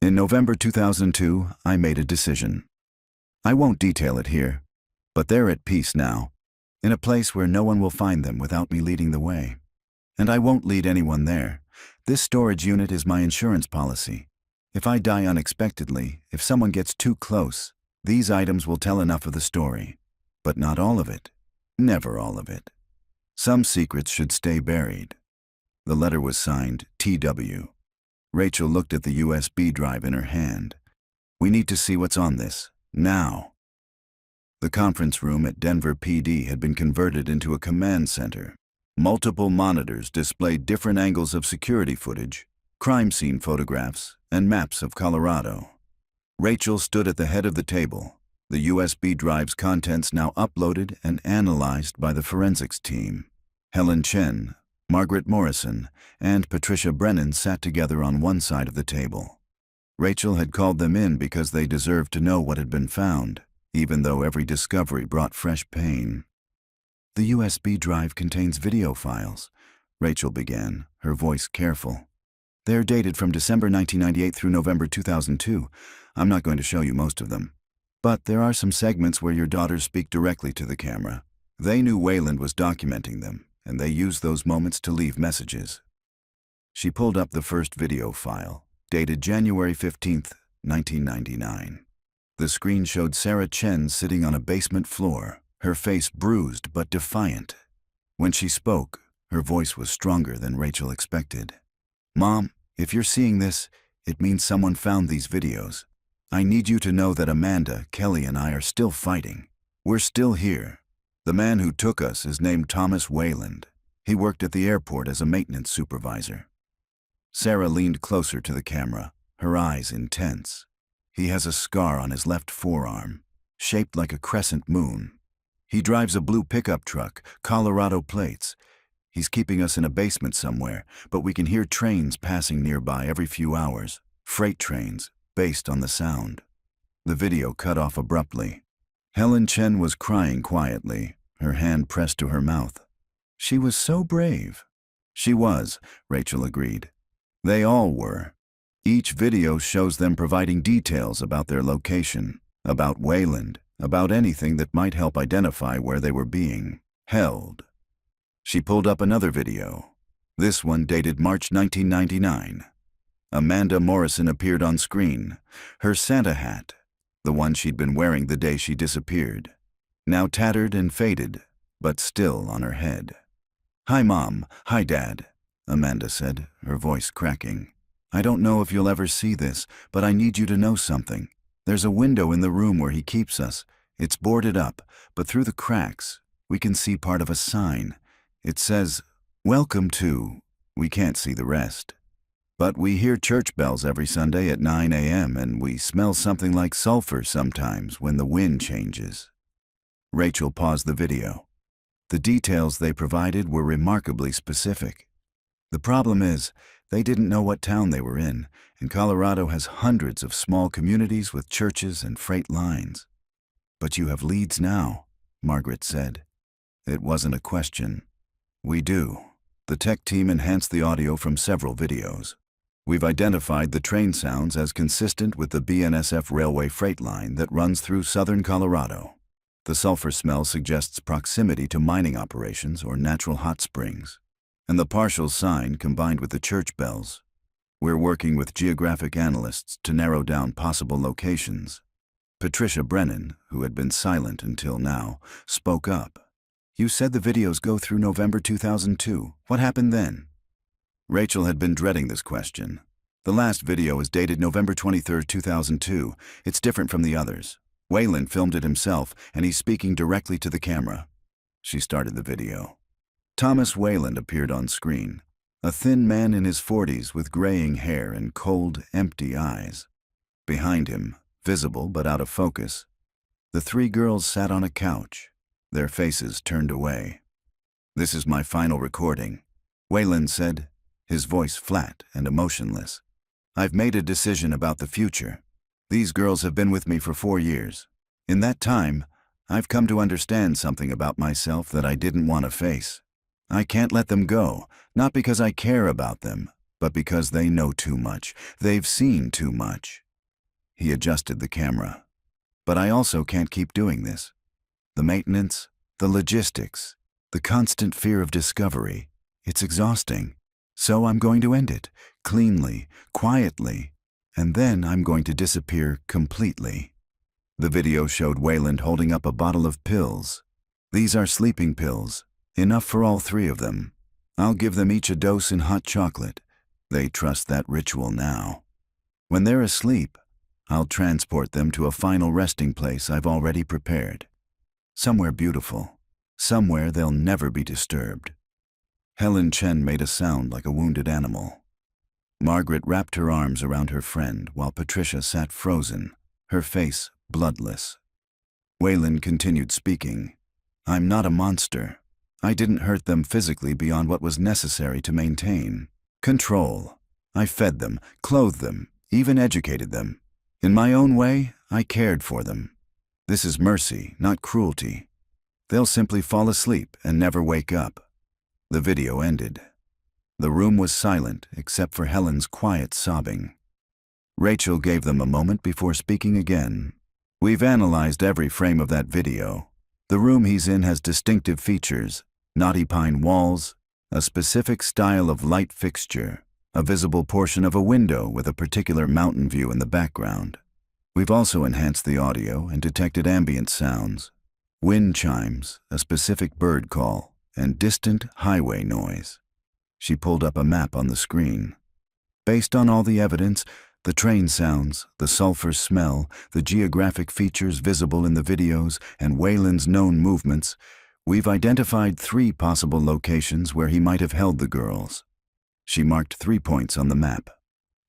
In November 2002, I made a decision. I won't detail it here, but they're at peace now, in a place where no one will find them without me leading the way. And I won't lead anyone there. This storage unit is my insurance policy. If I die unexpectedly, if someone gets too close, these items will tell enough of the story. But not all of it. Never all of it. Some secrets should stay buried. The letter was signed T.W. Rachel looked at the USB drive in her hand. We need to see what's on this, now. The conference room at Denver PD had been converted into a command center. Multiple monitors displayed different angles of security footage, crime scene photographs, and maps of Colorado. Rachel stood at the head of the table, the USB drive's contents now uploaded and analyzed by the forensics team. Helen Chen, Margaret Morrison, and Patricia Brennan sat together on one side of the table. Rachel had called them in because they deserved to know what had been found, even though every discovery brought fresh pain. The USB drive contains video files, Rachel began, her voice careful. They're dated from December 1998 through November 2002. I'm not going to show you most of them. But there are some segments where your daughters speak directly to the camera. They knew Wayland was documenting them, and they used those moments to leave messages. She pulled up the first video file, dated January 15, 1999. The screen showed Sarah Chen sitting on a basement floor, her face bruised but defiant. When she spoke, her voice was stronger than Rachel expected. Mom, if you're seeing this, it means someone found these videos. I need you to know that Amanda, Kelly, and I are still fighting. We're still here. The man who took us is named Thomas Wayland. He worked at the airport as a maintenance supervisor. Sarah leaned closer to the camera, her eyes intense. He has a scar on his left forearm, shaped like a crescent moon. He drives a blue pickup truck, Colorado plates. He's keeping us in a basement somewhere, but we can hear trains passing nearby every few hours, freight trains, based on the sound. The video cut off abruptly. Helen Chen was crying quietly, her hand pressed to her mouth. She was so brave. She was, Rachel agreed. They all were. Each video shows them providing details about their location, about Wayland, about anything that might help identify where they were being held. She pulled up another video. This one dated March 1999. Amanda Morrison appeared on screen, her Santa hat, the one she'd been wearing the day she disappeared, now tattered and faded, but still on her head. Hi, Mom. Hi, Dad, Amanda said, her voice cracking. I don't know if you'll ever see this, but I need you to know something. There's a window in the room where he keeps us. It's boarded up, but through the cracks, we can see part of a sign. It says, "Welcome to," we can't see the rest. But we hear church bells every Sunday at 9 a.m. and we smell something like sulfur sometimes when the wind changes. Rachel paused the video. The details they provided were remarkably specific. The problem is, they didn't know what town they were in, and Colorado has hundreds of small communities with churches and freight lines. But you have leads now, Margaret said. It wasn't a question. We do. The tech team enhanced the audio from several videos. We've identified the train sounds as consistent with the BNSF railway freight line that runs through southern Colorado. The sulfur smell suggests proximity to mining operations or natural hot springs. And the partial sign combined with the church bells. We're working with geographic analysts to narrow down possible locations. Patricia Brennan, who had been silent until now, spoke up. You said the videos go through November 2002. What happened then? Rachel had been dreading this question. The last video is dated November 23, 2002. It's different from the others. Wayland filmed it himself, and he's speaking directly to the camera. She started the video. Thomas Wayland appeared on screen, a thin man in his 40s with graying hair and cold, empty eyes. Behind him, visible but out of focus, the three girls sat on a couch, their faces turned away. This is my final recording, Wayland said, his voice flat and emotionless. I've made a decision about the future. These girls have been with me for 4 years. In that time, I've come to understand something about myself that I didn't want to face. I can't let them go, not because I care about them, but because they know too much. They've seen too much. He adjusted the camera. But I also can't keep doing this. The maintenance, the logistics, the constant fear of discovery, it's exhausting. So I'm going to end it, cleanly, quietly, and then I'm going to disappear completely. The video showed Wayland holding up a bottle of pills. These are sleeping pills, enough for all three of them. I'll give them each a dose in hot chocolate. They trust that ritual now. When they're asleep, I'll transport them to a final resting place I've already prepared. Somewhere beautiful, somewhere they'll never be disturbed. Helen Chen made a sound like a wounded animal. Margaret wrapped her arms around her friend while Patricia sat frozen, her face bloodless. Wayland continued speaking. I'm not a monster. I didn't hurt them physically beyond what was necessary to maintain control. I fed them, clothed them, even educated them. In my own way, I cared for them. This is mercy, not cruelty. They'll simply fall asleep and never wake up. The video ended. The room was silent except for Helen's quiet sobbing. Rachel gave them a moment before speaking again. We've analyzed every frame of that video. The room he's in has distinctive features: knotty pine walls, a specific style of light fixture, a visible portion of a window with a particular mountain view in the background. We've also enhanced the audio and detected ambient sounds, wind chimes, a specific bird call, and distant highway noise. She pulled up a map on the screen. Based on all the evidence, the train sounds, the sulfur smell, the geographic features visible in the videos, and Wayland's known movements, we've identified 3 possible locations where he might have held the girls. She marked 3 points on the map.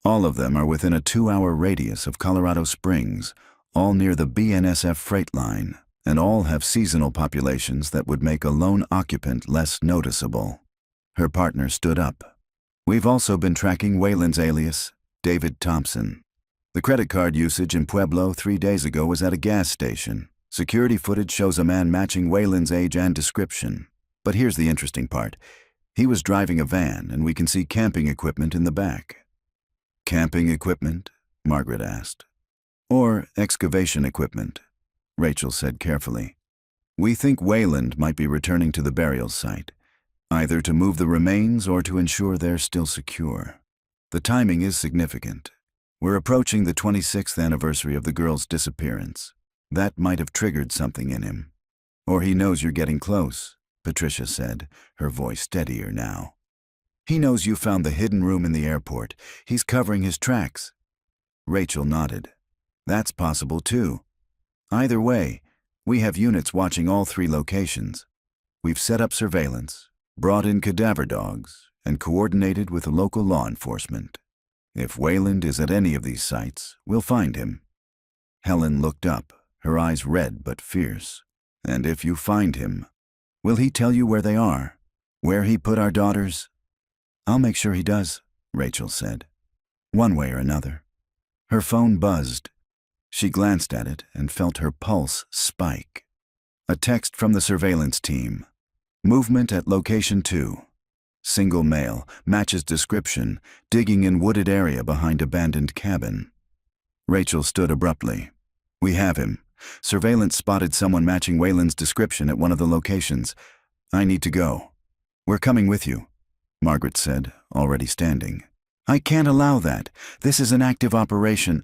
All of them are within a 2-hour radius of Colorado Springs, all near the BNSF freight line, and all have seasonal populations that would make a lone occupant less noticeable. Her partner stood up. We've also been tracking Wayland's alias, David Thompson. The credit card usage in Pueblo 3 days ago was at a gas station. Security footage shows a man matching Wayland's age and description. But here's the interesting part. He was driving a van, and we can see camping equipment in the back. Camping equipment? Margaret asked. Or excavation equipment, Rachel said carefully. We think Wayland might be returning to the burial site, either to move the remains or to ensure they're still secure. The timing is significant. We're approaching the 26th anniversary of the girl's disappearance. That might have triggered something in him. Or he knows you're getting close, Patricia said, her voice steadier now. He knows you found the hidden room in the airport. He's covering his tracks. Rachel nodded. That's possible too. Either way, we have units watching all 3 locations. We've set up surveillance, brought in cadaver dogs, and coordinated with local law enforcement. If Wayland is at any of these sites, we'll find him. Helen looked up, her eyes red but fierce. And if you find him, will he tell you where they are? Where he put our daughters? I'll make sure he does, Rachel said. One way or another. Her phone buzzed. She glanced at it and felt her pulse spike. A text from the surveillance team. Movement at location 2. Single male, matches description, digging in wooded area behind abandoned cabin. Rachel stood abruptly. We have him. Surveillance spotted someone matching Wayland's description at one of the locations. I need to go. We're coming with you, Margaret said, already standing. I can't allow that. This is an active operation.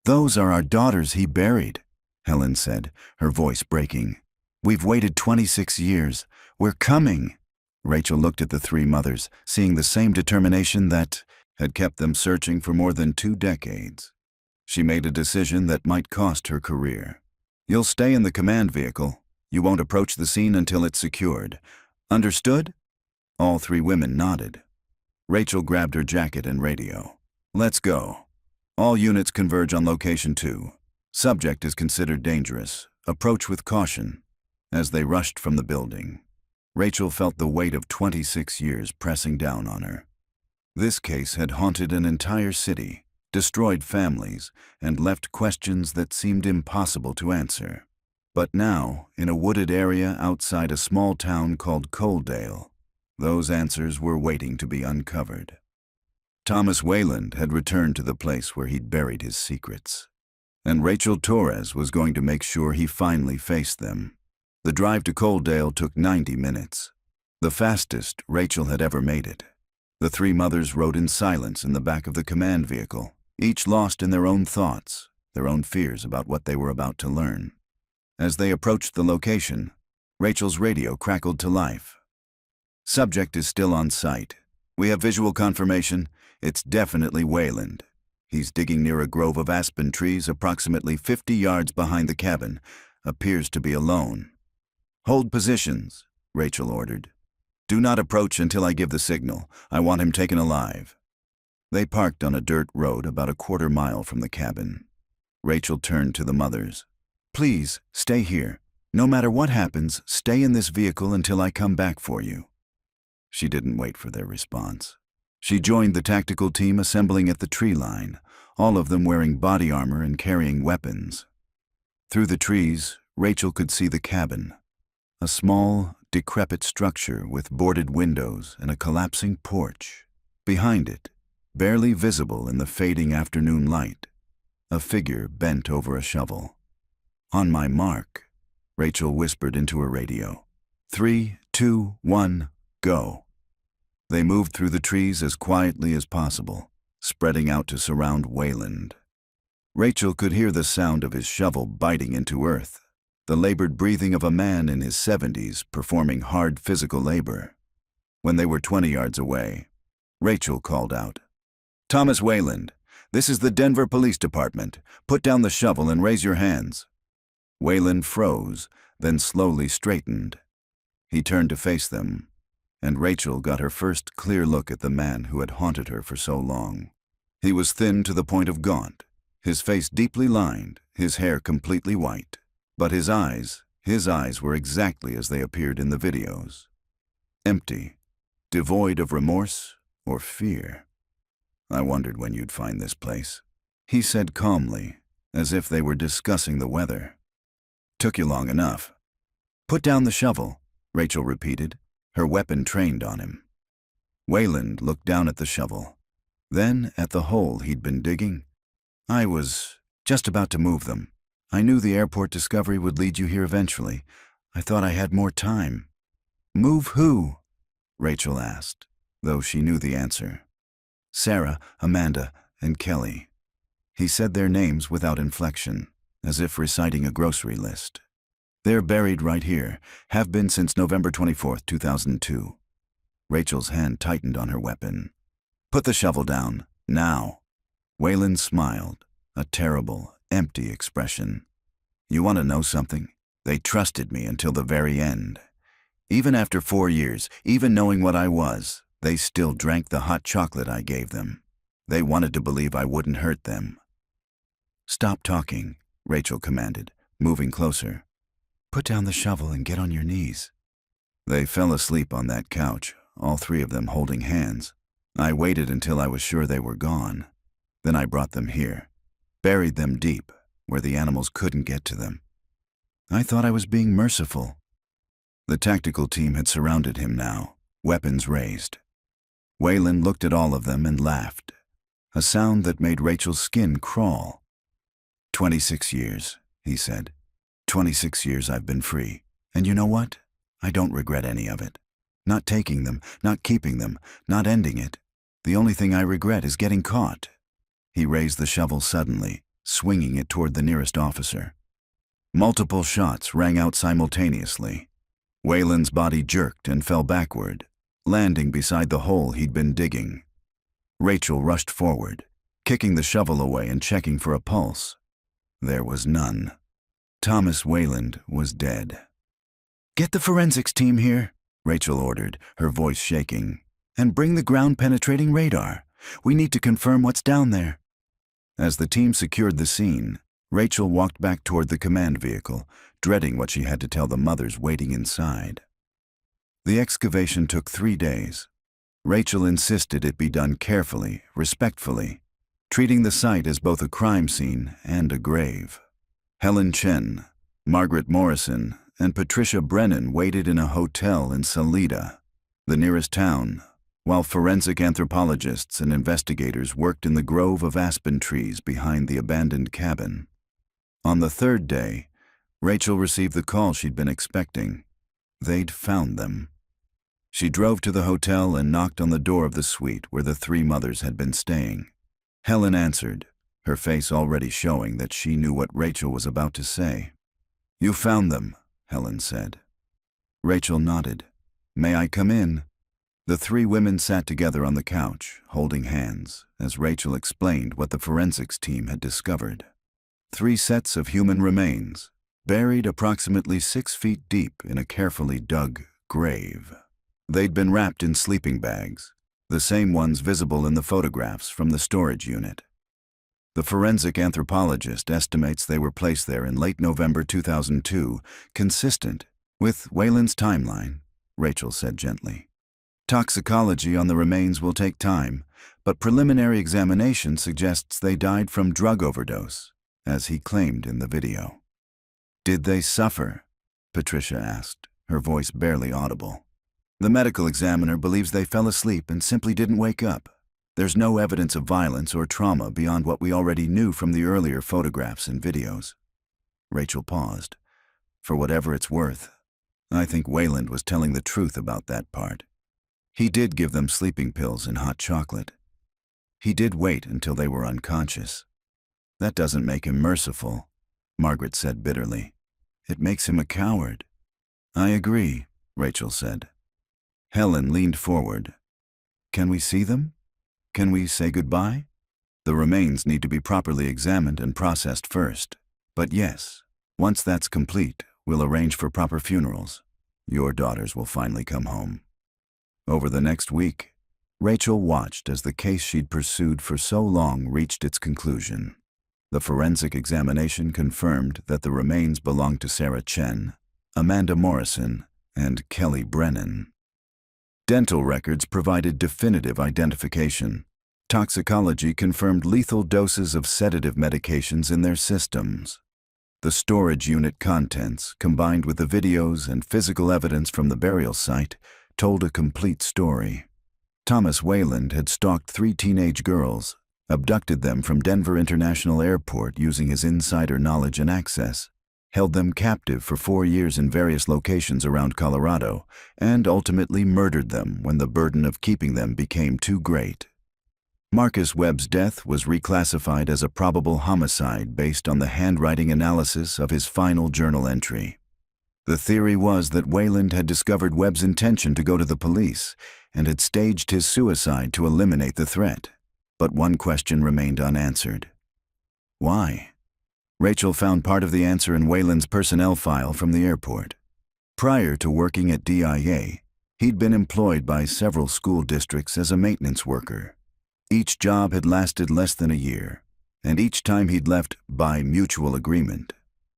Those are our daughters he buried, Helen said, her voice breaking. We've waited 26 years. We're coming. Rachel looked at the 3 mothers, seeing the same determination that had kept them searching for more than 2 decades. She made a decision that might cost her career. You'll stay in the command vehicle. You won't approach the scene until it's secured. Understood? All 3 women nodded. Rachel grabbed her jacket and radio. Let's go. All units converge on location 2. Subject is considered dangerous. Approach with caution. As they rushed from the building, Rachel felt the weight of 26 years pressing down on her. This case had haunted an entire city, destroyed families, and left questions that seemed impossible to answer. But now, in a wooded area outside a small town called Coaldale, those answers were waiting to be uncovered. Thomas Wayland had returned to the place where he'd buried his secrets, and Rachel Torres was going to make sure he finally faced them. The drive to Coaldale took 90 minutes, the fastest Rachel had ever made it. The three mothers rode in silence in the back of the command vehicle, each lost in their own thoughts, their own fears about what they were about to learn. As they approached the location, Rachel's radio crackled to life. "Subject is still on site. We have visual confirmation. It's definitely Wayland. He's digging near a grove of aspen trees approximately 50 yards behind the cabin. Appears to be alone." "Hold positions," Rachel ordered. "Do not approach until I give the signal. I want him taken alive." They parked on a dirt road about a quarter-mile from the cabin. Rachel turned to the mothers. "Please, stay here. No matter what happens, stay in this vehicle until I come back for you." She didn't wait for their response. She joined the tactical team assembling at the tree line, all of them wearing body armor and carrying weapons. Through the trees, Rachel could see the cabin, a small, decrepit structure with boarded windows and a collapsing porch. Behind it, barely visible in the fading afternoon light, a figure bent over a shovel. "On my mark," Rachel whispered into her radio. 3, 2, 1, go." They moved through the trees as quietly as possible, spreading out to surround Wayland. Rachel could hear the sound of his shovel biting into earth, the labored breathing of a man in his 70s performing hard physical labor. When they were 20 yards away, Rachel called out, "Thomas Wayland, this is the Denver Police Department. Put down the shovel and raise your hands." Wayland froze, then slowly straightened. He turned to face them, and Rachel got her first clear look at the man who had haunted her for so long. He was thin to the point of gaunt, his face deeply lined, his hair completely white. But his eyes were exactly as they appeared in the videos. Empty, devoid of remorse or fear. "I wondered when you'd find this place," he said calmly, as if they were discussing the weather. "Took you long enough." "Put down the shovel," Rachel repeated, her weapon trained on him. Wayland looked down at the shovel, then at the hole he'd been digging. "I was just about to move them. I knew the airport discovery would lead you here eventually. I thought I had more time." "Move who?" Rachel asked, though she knew the answer. "Sarah, Amanda, and Kelly." He said their names without inflection, as if reciting a grocery list. "They're buried right here, have been since November 24th, 2002. Rachel's hand tightened on her weapon. "Put the shovel down, now." Wayland smiled, a terrible, empty expression. "You want to know something? They trusted me until the very end. Even after 4 years, even knowing what I was, they still drank the hot chocolate I gave them. They wanted to believe I wouldn't hurt them." "Stop talking," Rachel commanded, moving closer. "Put down the shovel and get on your knees." They fell asleep on that couch, all three of them holding hands. I waited until I was sure they were gone. Then I brought them here, buried them deep, where the animals couldn't get to them. I thought I was being merciful. The tactical team had surrounded him now, weapons raised. Wayland looked at all of them and laughed, a sound that made Rachel's skin crawl. 26 years, he said. 26 years I've been free. And you know what? I don't regret any of it. Not taking them, not keeping them, not ending it. The only thing I regret is getting caught." He raised the shovel suddenly, swinging it toward the nearest officer. Multiple shots rang out simultaneously. Wayland's body jerked and fell backward, landing beside the hole he'd been digging. Rachel rushed forward, kicking the shovel away and checking for a pulse. There was none. Thomas Wayland was dead. "Get the forensics team here," Rachel ordered, her voice shaking, "and bring the ground-penetrating radar. We need to confirm what's down there." As the team secured the scene, Rachel walked back toward the command vehicle, dreading what she had to tell the mothers waiting inside. The excavation took 3 days. Rachel insisted it be done carefully, respectfully, treating the site as both a crime scene and a grave. Helen Chen, Margaret Morrison, and Patricia Brennan waited in a hotel in Salida, the nearest town, while forensic anthropologists and investigators worked in the grove of aspen trees behind the abandoned cabin. On the 3rd day, Rachel received the call she'd been expecting. They'd found them. She drove to the hotel and knocked on the door of the suite where the three mothers had been staying. Helen answered, her face already showing that she knew what Rachel was about to say. "You found them," Helen said. Rachel nodded. "May I come in?" The three women sat together on the couch, holding hands, as Rachel explained what the forensics team had discovered. 3 sets of human remains, buried approximately 6 feet deep in a carefully dug grave. They'd been wrapped in sleeping bags, the same ones visible in the photographs from the storage unit. The forensic anthropologist estimates they were placed there in late November 2002, consistent with Wayland's timeline, Rachel said gently. Toxicology on the remains will take time, but preliminary examination suggests they died from drug overdose, as he claimed in the video. "Did they suffer?" Patricia asked, her voice barely audible. "The medical examiner believes they fell asleep and simply didn't wake up. There's no evidence of violence or trauma beyond what we already knew from the earlier photographs and videos." Rachel paused. "For whatever it's worth, I think Wayland was telling the truth about that part. He did give them sleeping pills and hot chocolate. He did wait until they were unconscious. That doesn't make him merciful," Margaret said bitterly. "It makes him a coward." "I agree," Rachel said. Helen leaned forward. "Can we see them? Can we say goodbye? The remains need to be properly examined and processed first. But yes, once that's complete, we'll arrange for proper funerals. Your daughters will finally come home." Over the next week, Rachel watched as the case she'd pursued for so long reached its conclusion. The forensic examination confirmed that the remains belonged to Sarah Chen, Amanda Morrison, and Kelly Brennan. Dental records provided definitive identification. Toxicology confirmed lethal doses of sedative medications in their systems. The storage unit contents, combined with the videos and physical evidence from the burial site, told a complete story. Thomas Wayland had stalked 3 teenage girls, abducted them from Denver International Airport using his insider knowledge and access, held them captive for 4 years in various locations around Colorado, and ultimately murdered them when the burden of keeping them became too great. Marcus Webb's death was reclassified as a probable homicide based on the handwriting analysis of his final journal entry. The theory was that Wayland had discovered Webb's intention to go to the police and had staged his suicide to eliminate the threat. But one question remained unanswered. Why? Rachel found part of the answer in Wayland's personnel file from the airport. Prior to working at DIA, he'd been employed by several school districts as a maintenance worker. Each job had lasted less than a year, and each time he'd left by mutual agreement.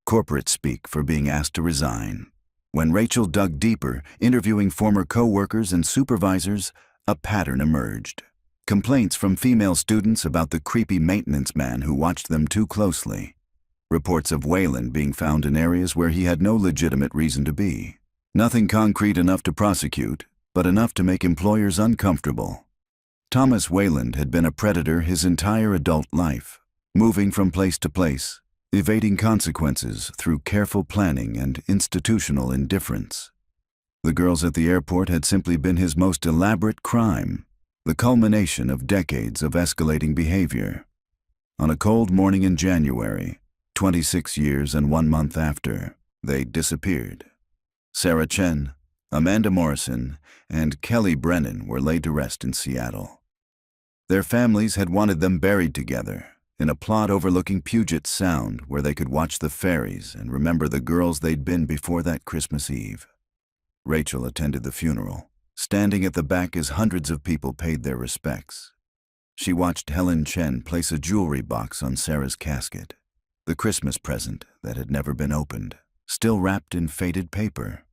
Corporate speak for being asked to resign. When Rachel dug deeper, interviewing former co-workers and supervisors, a pattern emerged. Complaints from female students about the creepy maintenance man who watched them too closely. Reports of Wayland being found in areas where he had no legitimate reason to be. Nothing concrete enough to prosecute, but enough to make employers uncomfortable. Thomas Wayland had been a predator his entire adult life, moving from place to place, evading consequences through careful planning and institutional indifference. The girls at the airport had simply been his most elaborate crime, the culmination of decades of escalating behavior. On a cold morning in January, 26 years and 1 month after, they disappeared. Sarah Chen, Amanda Morrison, and Kelly Brennan were laid to rest in Seattle. Their families had wanted them buried together, in a plot overlooking Puget Sound where they could watch the ferries and remember the girls they'd been before that Christmas Eve. Rachel attended the funeral, standing at the back as hundreds of people paid their respects. She watched Helen Chen place a jewelry box on Sarah's casket, the Christmas present that had never been opened, still wrapped in faded paper.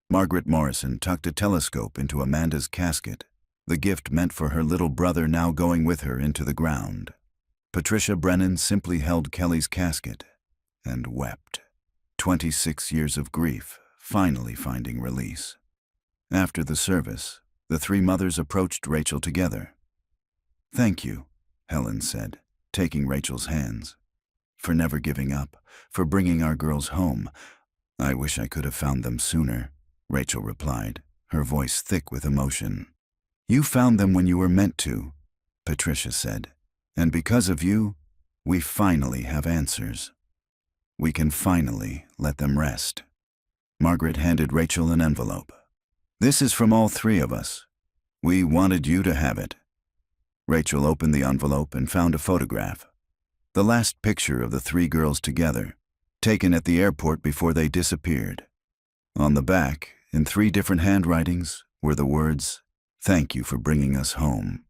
Margaret Morrison tucked a telescope into Amanda's casket, the gift meant for her little brother now going with her into the ground. Patricia Brennan simply held Kelly's casket and wept. 26 years of grief, finally finding release. After the service, the 3 mothers approached Rachel together. "Thank you," Helen said, taking Rachel's hands. "For never giving up, for bringing our girls home." "I wish I could have found them sooner," Rachel replied, her voice thick with emotion. "You found them when you were meant to," Patricia said. "And because of you, we finally have answers. We can finally let them rest." Margaret handed Rachel an envelope. "This is from all three of us. We wanted you to have it." Rachel opened the envelope and found a photograph. The last picture of the three girls together, taken at the airport before they disappeared. On the back, in 3 different handwritings, were the words, "Thank you for bringing us home."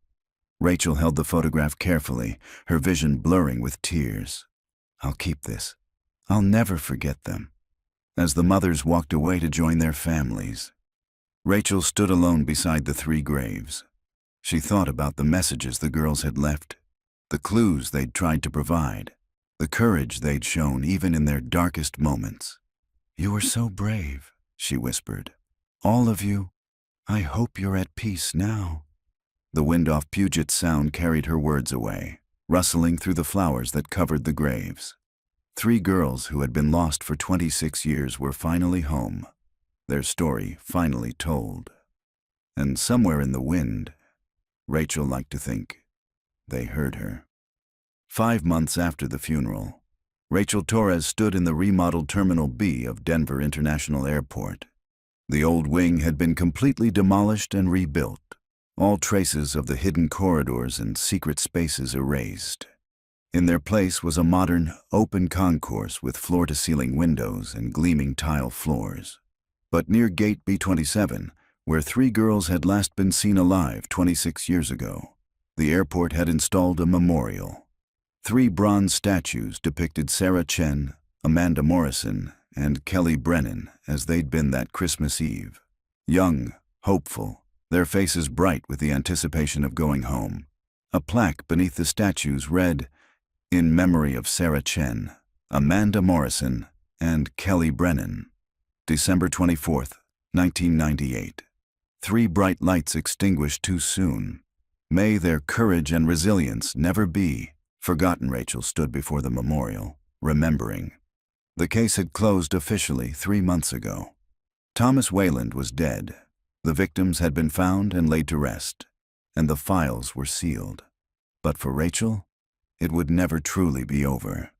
Rachel held the photograph carefully, her vision blurring with tears. "I'll keep this. I'll never forget them." As the mothers walked away to join their families, Rachel stood alone beside the 3 graves. She thought about the messages the girls had left, the clues they'd tried to provide, the courage they'd shown even in their darkest moments. "You were so brave," she whispered. "All of you. I hope you're at peace now." The wind off Puget's Sound carried her words away, rustling through the flowers that covered the graves. 3 girls who had been lost for 26 years were finally home, their story finally told. And somewhere in the wind, Rachel liked to think, they heard her. 5 months after the funeral, Rachel Torres stood in the remodeled Terminal B of Denver International Airport. The old wing had been completely demolished and rebuilt, all traces of the hidden corridors and secret spaces erased. In their place was a modern, open concourse with floor-to-ceiling windows and gleaming tile floors. But near Gate B27, where 3 girls had last been seen alive 26 years ago, the airport had installed a memorial. 3 bronze statues depicted Sarah Chen, Amanda Morrison, and Kelly Brennan as they'd been that Christmas Eve. Young, hopeful, their faces bright with the anticipation of going home. A plaque beneath the statues read, "In memory of Sarah Chen, Amanda Morrison, and Kelly Brennan. December 24th, 1998. 3 bright lights extinguished too soon. May their courage and resilience never be forgotten." Rachel stood before the memorial, remembering. The case had closed officially 3 months ago. Thomas Wayland was dead. The victims had been found and laid to rest, and the files were sealed. But for Rachel, it would never truly be over.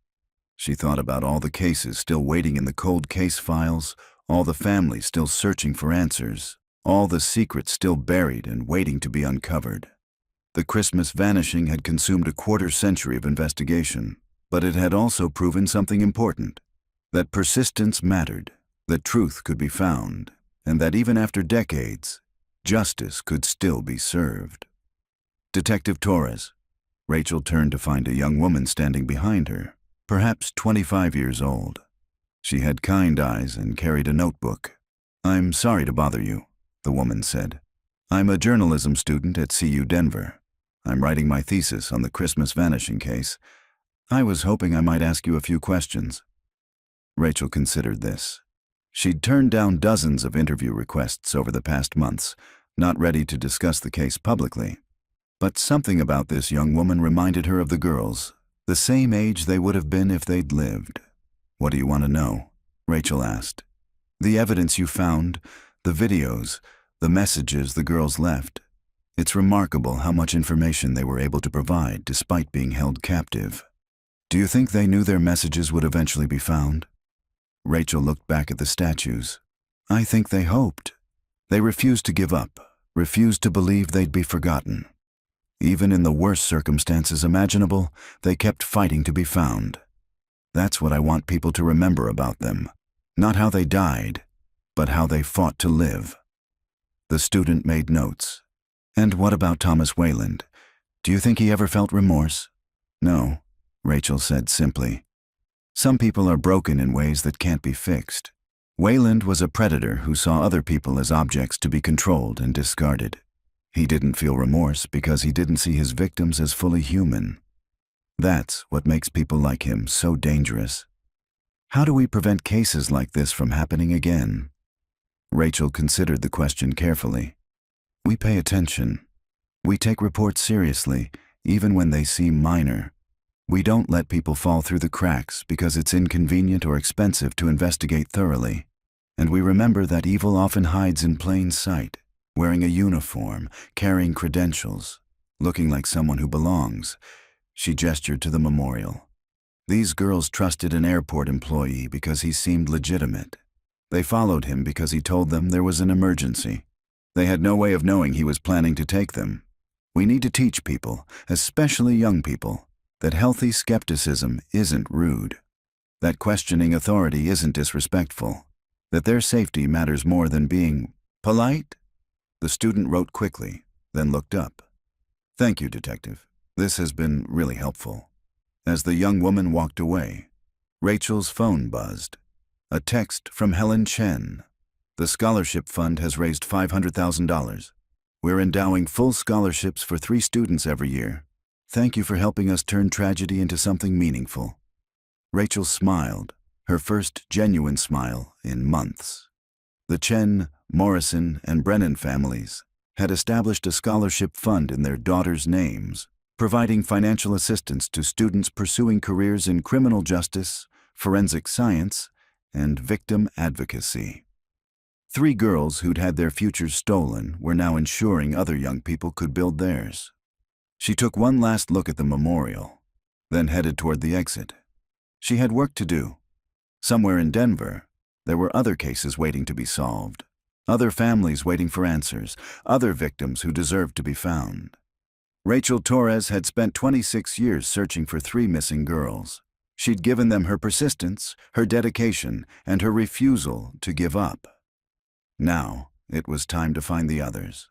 She thought about all the cases still waiting in the cold case files, all the families still searching for answers, all the secrets still buried and waiting to be uncovered. The Christmas vanishing had consumed a quarter-century of investigation, but it had also proven something important, that persistence mattered, that truth could be found, and that even after decades, justice could still be served. "Detective Torres." Rachel turned to find a young woman standing behind her, perhaps 25 years old. She had kind eyes and carried a notebook. "I'm sorry to bother you," the woman said. "I'm a journalism student at CU Denver. I'm writing my thesis on the Christmas vanishing case. I was hoping I might ask you a few questions." Rachel considered this. She'd turned down dozens of interview requests over the past months, not ready to discuss the case publicly. But something about this young woman reminded her of the girls, the same age they would have been if they'd lived. "What do you want to know?" Rachel asked. "The evidence you found, the videos, the messages the girls left. It's remarkable how much information they were able to provide despite being held captive. Do you think they knew their messages would eventually be found?" Rachel looked back at the statues. "I think they hoped. They refused to give up, refused to believe they'd be forgotten. Even in the worst circumstances imaginable, they kept fighting to be found. That's what I want people to remember about them. Not how they died, but how they fought to live." The student made notes. "And what about Thomas Wayland? Do you think he ever felt remorse?" "No," Rachel said simply. "Some people are broken in ways that can't be fixed. Wayland was a predator who saw other people as objects to be controlled and discarded. He didn't feel remorse because he didn't see his victims as fully human. That's what makes people like him so dangerous. How do we prevent cases like this from happening again?" Rachel considered the question carefully. "We pay attention. We take reports seriously, even when they seem minor. We don't let people fall through the cracks because it's inconvenient or expensive to investigate thoroughly. And we remember that evil often hides in plain sight, wearing a uniform, carrying credentials, looking like someone who belongs. She gestured to the memorial. These girls trusted an airport employee because he seemed legitimate. They followed him because he told them there was an emergency. They had no way of knowing he was planning to take them. We need to teach people, especially young people, that healthy skepticism isn't rude, that questioning authority isn't disrespectful, that their safety matters more than being polite. The student wrote quickly, then looked up. "Thank you, Detective. This has been really helpful." As the young woman walked away, Rachel's phone buzzed. A text from Helen Chen. "The scholarship fund has raised $500,000. We're endowing full scholarships for 3 students every year. Thank you for helping us turn tragedy into something meaningful." Rachel smiled, her first genuine smile in months. The Chen, Morrison, and Brennan families had established a scholarship fund in their daughters' names, providing financial assistance to students pursuing careers in criminal justice, forensic science, and victim advocacy. 3 girls who'd had their futures stolen were now ensuring other young people could build theirs. She took one last look at the memorial, then headed toward the exit. She had work to do. Somewhere in Denver, there were other cases waiting to be solved, other families waiting for answers, other victims who deserved to be found. Rachel Torres had spent 26 years searching for 3 missing girls. She'd given them her persistence, her dedication, and her refusal to give up. Now, it was time to find the others.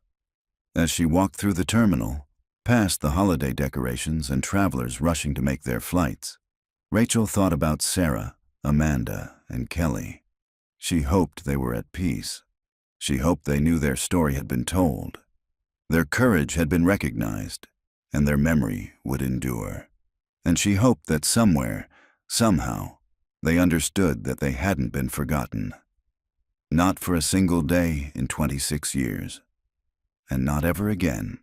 As she walked through the terminal, past the holiday decorations and travelers rushing to make their flights, Rachel thought about Sarah, Amanda, and Kelly. She hoped they were at peace. She hoped they knew their story had been told. Their courage had been recognized, and their memory would endure. And she hoped that somewhere, somehow, they understood that they hadn't been forgotten. Not for a single day in 26 years, and not ever again.